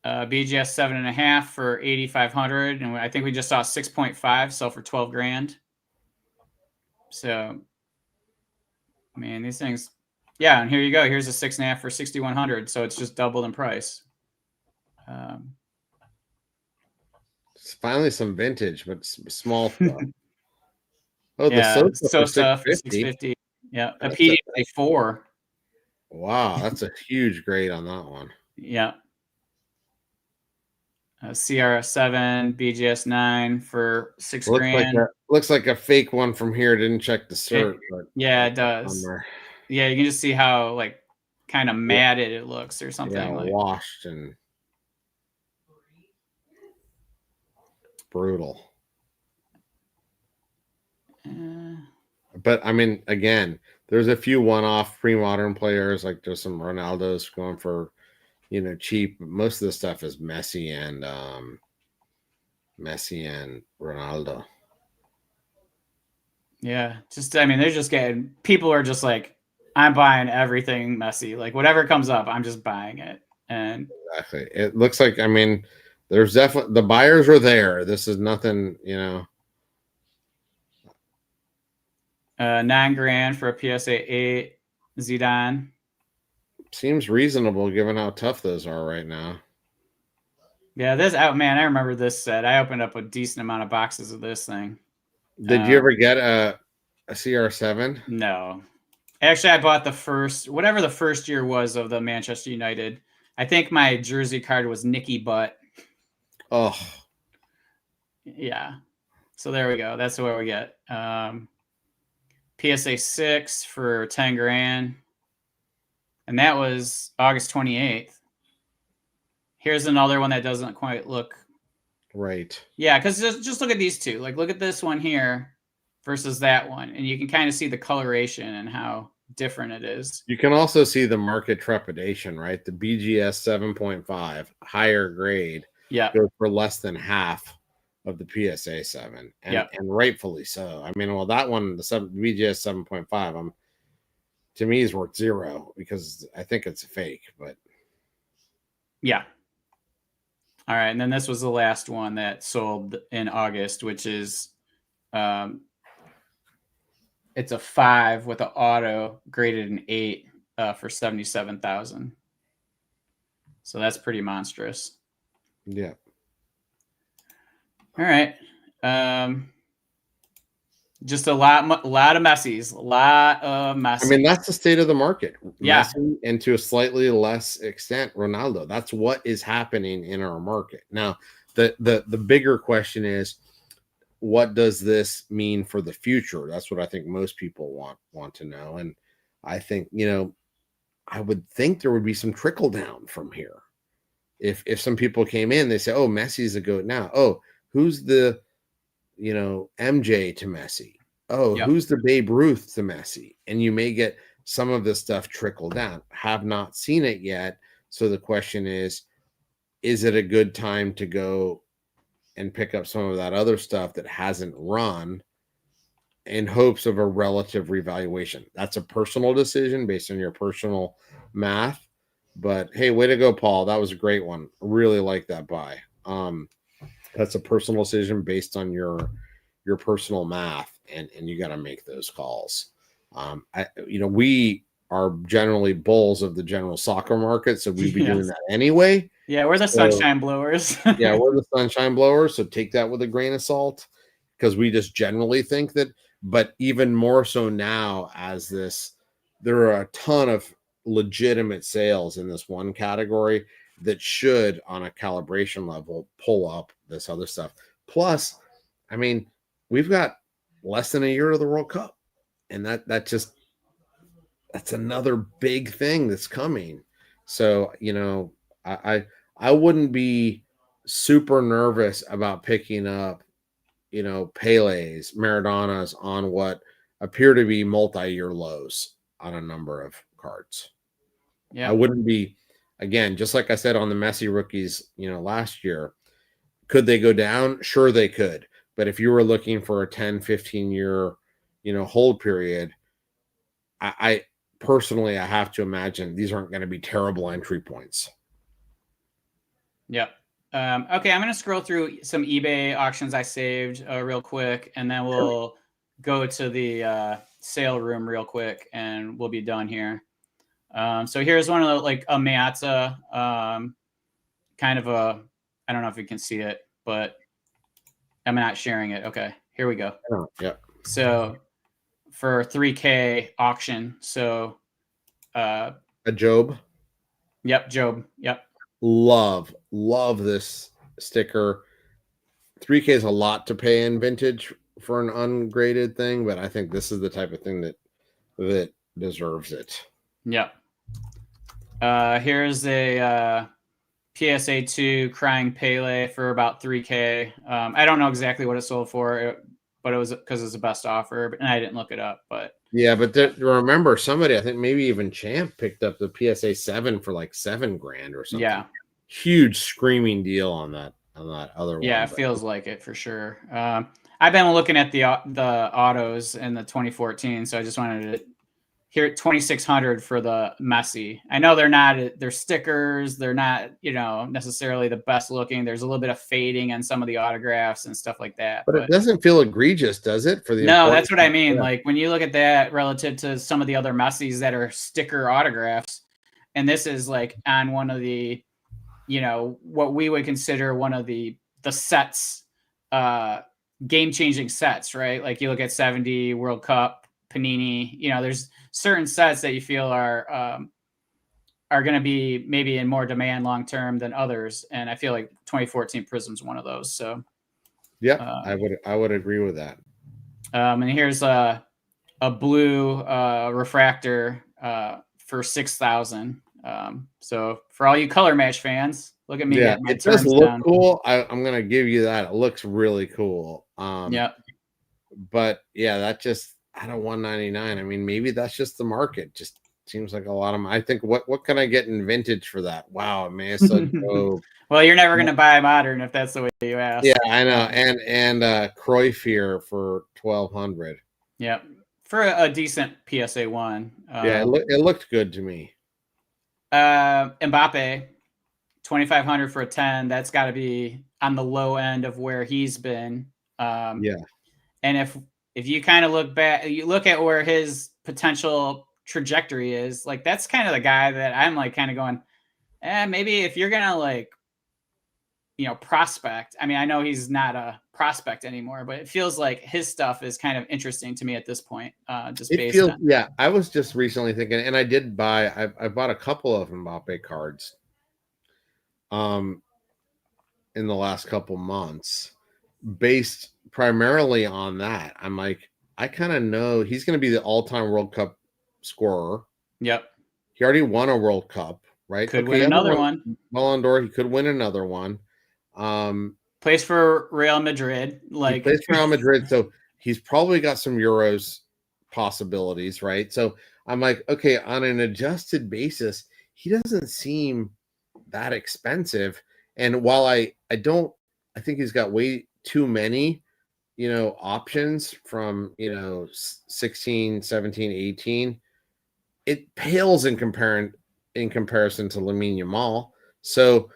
BGS 7.5 for 8,500, and I think we just saw 6.5 sell for 12 grand. So, I mean, these things, yeah. And here you go. Here's a 6.5 for 6,100. So it's just doubled in price. It's finally some vintage, but small stuff. Oh, yeah, the Sosa for 650. Yeah, a PDA 4. Wow, that's a huge grade on that one. Yeah. CR7 BGS 9 for 6 grand. Looks like a fake one from here. Didn't check the cert, but yeah, it does. Yeah, you can just see how like kind of matted it looks or something. Yeah, like washed and brutal. But I mean, again, there's a few one-off pre-modern players, like there's some Ronaldos going for, cheap. Most of the stuff is Messi and Ronaldo. Yeah, they're just getting, people are just like, I'm buying everything Messi. Like whatever comes up, I'm just buying it. And exactly, it looks like, there's definitely the buyers are there. This is nothing, 9 grand for a PSA 8 Zidane. Seems reasonable given how tough those are right now. Yeah, I remember this set. I opened up a decent amount of boxes of this thing. Did you ever get a CR7? No. Actually, I bought whatever the first year was of the Manchester United. I think my jersey card was Nicky Butt. Oh. Yeah. So there we go. That's what we get. PSA 6 for 10 grand. And that was August 28th. Here's another one that doesn't quite look right. Yeah, because just look at these two. Like, look at this one here versus that one. And you can kind of see the coloration and how different it is. You can also see the market trepidation, right? The BGS 7.5, higher grade, goes for less than half of the PSA 7. And rightfully so. That one, the BGS 7.5, to me is worth 0 because I think it's a fake, but yeah. All right, and then this was the last one that sold in August, which is it's a 5 with an auto graded an 8 for 77,000. So that's pretty monstrous. Yeah. All right. Just a lot of Messis, I mean, that's the state of the market. Yeah. Messi, and to a slightly less extent, Ronaldo. That's what is happening in our market. Now, the bigger question is, what does this mean for the future? That's what I think most people want to know. And I think, I would think there would be some trickle down from here. If some people came in, they say, "Oh, Messi's a GOAT now." Oh, who's the MJ to Messi? Oh, Yep. who's the Babe Ruth to Messi? And you may get some of this stuff trickle down. Have not seen it yet. So the question is it a good time to go and pick up some of that other stuff that hasn't run in hopes of a relative revaluation? That's a personal decision based on your personal math. But hey, way to go, Paul. That was a great one. Really like that buy. That's a personal decision based on your personal math, and you got to make those calls. We are generally bulls of the general soccer market, so we'd be doing that anyway. Yeah, we're the sunshine blowers. Yeah, we're the sunshine blowers, so take that with a grain of salt, because we just generally think that. But even more so now, as there are a ton of legitimate sales in this one category that should, on a calibration level, pull up this other stuff. Plus, I mean, we've got less than a year of the World Cup, and that's another big thing that's coming. So, I wouldn't be super nervous about picking up, Pele's, Maradona's on what appear to be multi-year lows on a number of cards. Yeah. I wouldn't be, again, just like I said on the Messi rookies, last year, could they go down? Sure, they could. But if you were looking for a 10, 15-year, hold period, I personally, I have to imagine these aren't going to be terrible entry points. Yep. Okay, I'm going to scroll through some eBay auctions I saved real quick, and then we'll go to the sale room real quick, and we'll be done here. So here's one of the, like, a Meazza, kind of a, I don't know if you can see it, but I'm not sharing it. Okay, here we go. Oh, yeah. So for 3K auction. So a Job. Yep, Job. Yep. Love this sticker. 3K is a lot to pay in vintage for an ungraded thing, but I think this is the type of thing that deserves it. Yep. Here's a PSA 2 Crying Pele for about 3K. I don't know exactly what it sold for, but it was because it's the best offer, and I didn't look it up. But yeah, but remember, somebody, I think maybe even Champ, picked up the PSA 7 for like $7,000 or something. Yeah, huge screaming deal on that other one. Yeah, it feels like it for sure. I've been looking at the autos in the 2014, so I just wanted to hear 2,600 for the Messi. I know they're stickers. They're not, necessarily the best looking. There's a little bit of fading on some of the autographs and stuff like that. But it doesn't feel egregious, does it? No, that's what I mean. Yeah. Like when you look at that relative to some of the other Messis that are sticker autographs, and this is like on one of the, what we would consider one of the sets, game-changing sets, right? Like you look at 70 World Cup, Panini, there's certain sets that you feel are going to be maybe in more demand long-term than others. And I feel like 2014 Prism's one of those. So yeah, I would agree with that. And here's a blue refractor for 6,000. So for all you color match fans, look at me. Yeah, it does look cool. I'm gonna give you that. It looks really cool. Yeah. But yeah, that just out of 199. I mean, maybe that's just the market. Just seems like a lot of. I think what can I get in vintage for that? Wow, Mesa. Well, you're never gonna buy modern if that's the way you ask. Yeah, I know. And Cruyff here for 1,200. Yeah, for a decent PSA 1. Yeah, it looked good to me. Mbappe, 2,500 for a 10. That's got to be on the low end of where he's been. Yeah. And if you kind of look back, you look at where his potential trajectory is, like that's kind of the guy that I'm like kind of going, maybe if you're gonna like, prospect. I mean, I know he's not a prospect anymore, but it feels like his stuff is kind of interesting to me at this point. Just It based feels, on yeah. I was just recently thinking, and I did buy. I bought a couple of Mbappe cards, in the last couple months, based primarily on that. I'm like, I kind of know he's going to be the all-time World Cup scorer. Yep. He already won a World Cup, right? Could win another one. Ballon d'Or. He could win another one. Plays for Real Madrid. He plays for Real Madrid, so he's probably got some Euros possibilities, right? So I'm like, okay, on an adjusted basis, he doesn't seem that expensive. And while I think he's got way too many, options from, 16, 17, 18. It pales in comparison to Lamine Yamal. So,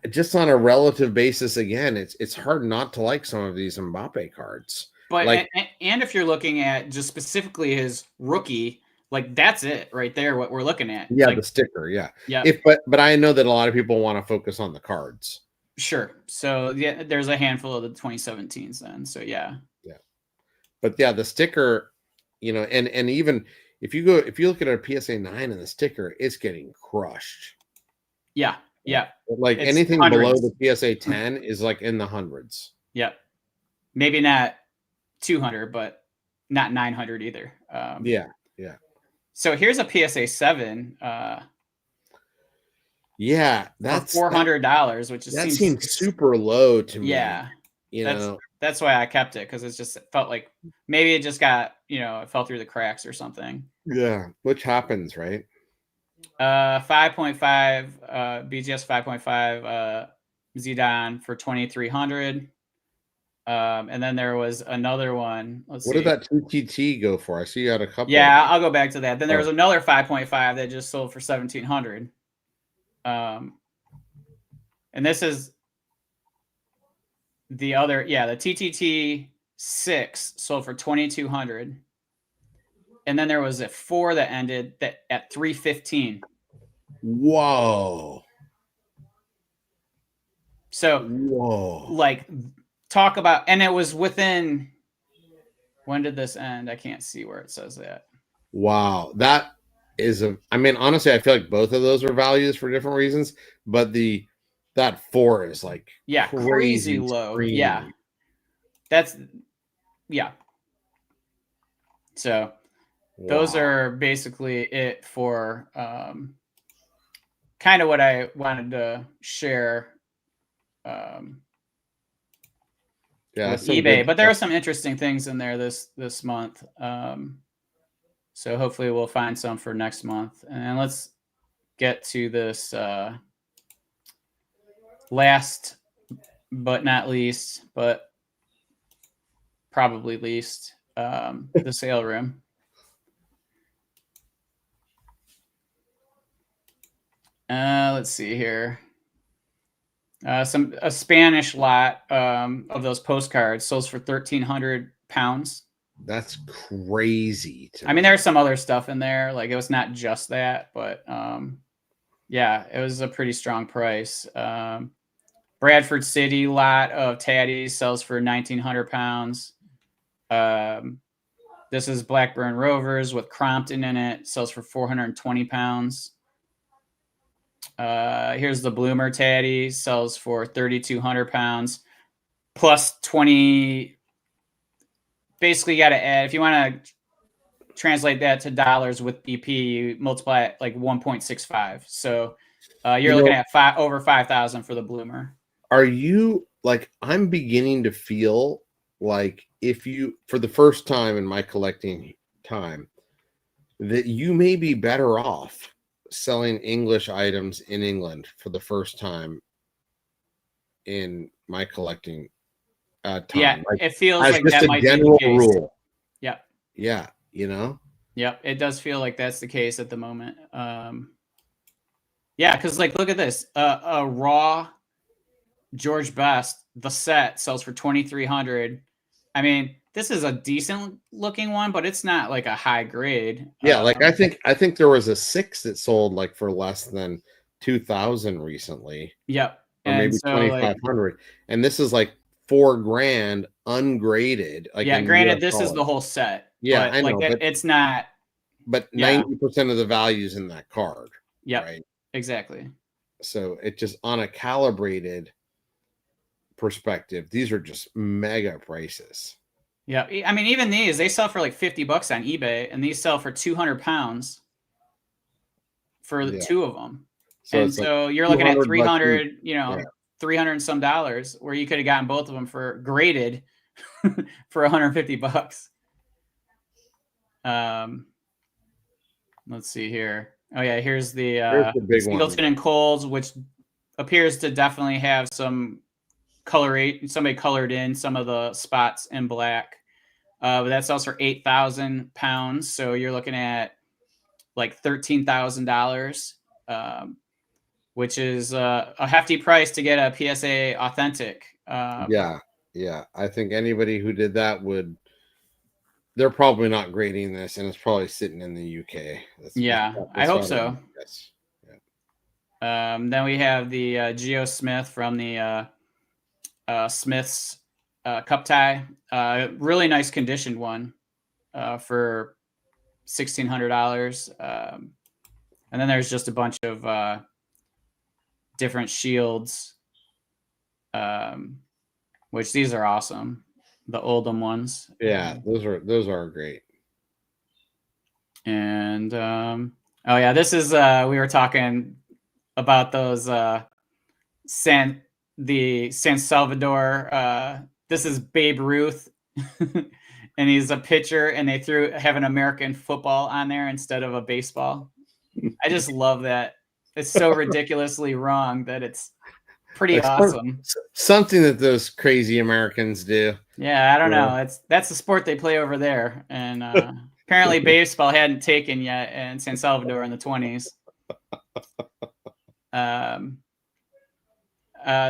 just on a relative basis, again, it's hard not to like some of these Mbappe cards. But like, and if you're looking at just specifically his rookie, like that's it right there. What we're looking at, yeah, like, the sticker, yeah. Yeah. But I know that a lot of people want to focus on the cards. Sure. So yeah, there's a handful of the 2017s then. So yeah. But yeah, the sticker, and even if you look at a PSA 9 and the sticker, it's getting crushed. Yeah. Like It's anything hundreds. below the PSA 10 is like in the hundreds. Yep. Maybe not 200, but not 900 either. Yeah. So here's a PSA 7. Yeah, that's $400, which seems super low to me. Yeah. That's why I kept it, because it just felt like maybe it just got, it fell through the cracks or something. Yeah, which happens, right? 5.5 BGS 5.5 Zidane for 2,300. And then there was another one. What did that 2TT go for? I see you had a couple. Yeah, I'll go back to that. Then there was another 5.5 that just sold for 1,700. And this is the other, the TTT 6 sold for 2,200. And then there was a 4 that ended at 315. Whoa. So, like, talk about, and it was within, when did this end? I can't see where it says that. Wow. That is honestly, I feel like both of those are values for different reasons, but that 4 is like crazy low. Screaming. Yeah. So those are basically it for kind of what I wanted to share with eBay. But there are some interesting things in there this month. So hopefully we'll find some for next month. And let's get to this last but not least, but probably least, the sale room. Let's see here. A Spanish lot of those postcards sells for 1,300 pounds. That's crazy. I mean, there's some other stuff in there. Like, it was not just that, but yeah, it was a pretty strong price. Bradford City lot of Taddies sells for 1,900 pounds. This is Blackburn Rovers with Crompton in it. Sells for 420 pounds. Here's the Bloomer Taddy. Sells for 3,200 pounds. Plus 20. Basically, you got to add, if you want to translate that to dollars with BP, you multiply it like 1.65. So you're looking at over 5,000 for the Bloomer. Are you, like, I'm beginning to feel like, if you, for the first time in my collecting time, that you may be better off selling English items in England for the first time in my collecting time. Yeah, like, it feels like that might be the case. Rule. Yep. Yeah, Yep, it does feel like that's the case at the moment. Yeah, because, like, look at this. A raw George Best, the set, sells for 2,300. I mean, this is a decent looking one, but it's not like a high grade. Yeah, like I think there was a 6 that sold like for less than 2,000 recently. Yep. or And maybe so like 2,500, and this is like $4,000 ungraded, like yeah, in granted, US this is the dollars. whole set, Yeah, but I like know, but it's not. but Yeah. 90% of the value's in that card, Yep. right? Exactly. So it just on a calibrated perspective, these are just mega prices. Yeah. I mean, even these, they sell for like $50 on eBay, and these sell for 200 pounds for the Yeah. two of them. So And it's like so you're looking at 200 bucks each. 300, Yeah. 300 and some dollars, where you could have gotten both of them for graded for $150. Let's see here. Oh yeah, here's Here's the the big one. Singleton and Coles, which appears to definitely have some colorate. Somebody colored in some of the spots in black. But that sells for 8,000 pounds. So you're looking at like $13,000, which is a hefty price to get a PSA authentic. Yeah. Yeah. I think anybody who did that would, they're probably not grading this, and it's probably sitting in the UK. Yeah, I hope so. Yes. Then we have the Geo Smith from the Smith's cup tie. Really nice conditioned one for $1,600. And then there's just a bunch of different shields, which these are awesome. The Oldham ones. Yeah, those are great. And oh yeah, this is we were talking about those San Salvador. This is Babe Ruth, and he's a pitcher, and they have an American football on there instead of a baseball. I just love that. It's so ridiculously wrong that it's pretty awesome. Something that those crazy Americans do. Yeah, I don't know. That's the sport they play over there, and apparently baseball hadn't taken yet in San Salvador in the 20s.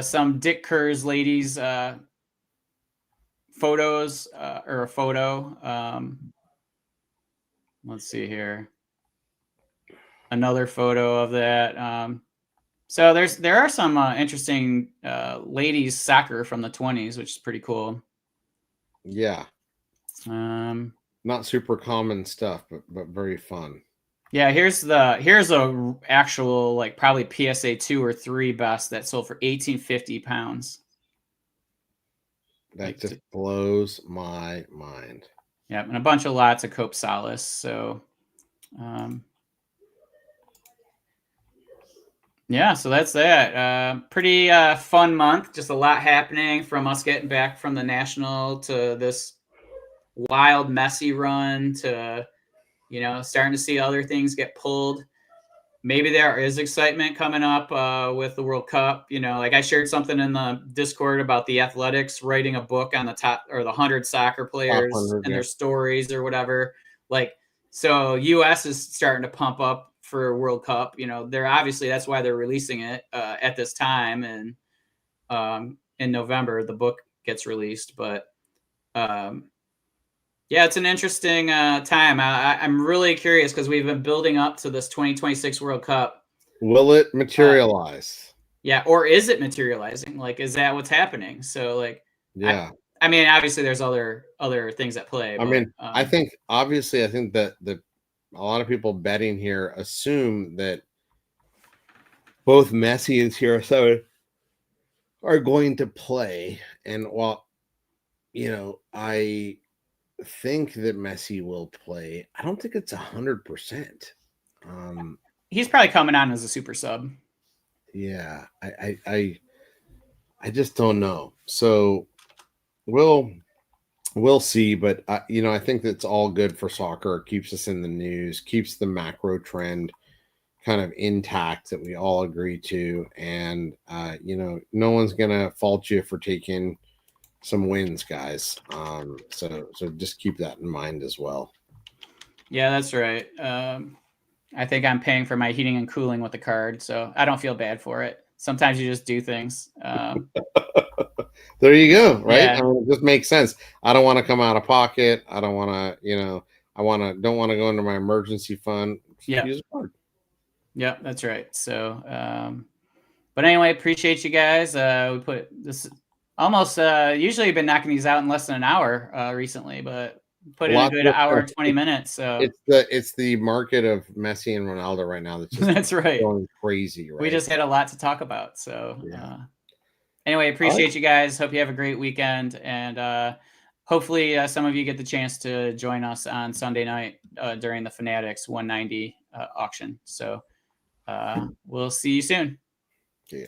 Some Dick Kerr's ladies photos or a photo. Let's see here. Another photo of that. So there are some interesting ladies soccer from the 20s, which is pretty cool. Yeah. Not super common stuff, but very fun. Yeah, here's a actual like probably PSA 2 or 3 best that sold for 1,850 pounds. That just blows my mind. Yeah, and a bunch of lots of Cope Solace. So, yeah, so that's that. Pretty fun month. Just a lot happening from us getting back from the National to this wild Messi run to, starting to see other things get pulled. Maybe there is excitement coming up with the World Cup. Like I shared something in the Discord about the Athletics writing a book on the top or the 100 soccer players 100, and their stories or whatever. Like, so US is starting to pump up for World Cup. They're obviously, that's why they're releasing it at this time. And in November, the book gets released. But yeah, it's an interesting time. I'm really curious because we've been building up to this 2026 World Cup. Will it materialize? Yeah, or is it materializing? Like, is that what's happening? So, like, yeah. I mean, obviously, there's other things at play. I mean, I think that a lot of people betting here assume that both Messi and CR7 are going to play, and while I think that Messi will play, I don't think it's 100%. He's probably coming on as a super sub. Yeah, I just don't know. So we'll see, but I think that's all good for soccer. It keeps us in the news, keeps the macro trend kind of intact that we all agree to, and no one's gonna fault you for taking some wins, guys. So just keep that in mind as well. Yeah, that's right. I think I'm paying for my heating and cooling with the card, so I don't feel bad for it. Sometimes you just do things. There you go. Right. Yeah. I mean, it just makes sense. I don't want to come out of pocket. I don't want to, don't want to go into my emergency fund. Yeah. Use a card. Yeah, that's right. So, But anyway, appreciate you guys. We put this almost usually been knocking these out in less than an hour recently, but put in a good hour and 20 minutes. So it's the market of Messi and Ronaldo right now that's just that's right. going crazy, right? We just had a lot to talk about. So Yeah. Anyway, appreciate you guys. Hope you have a great weekend, and hopefully some of you get the chance to join us on Sunday night during the Fanatics 190 auction. So we'll see you soon. Yeah.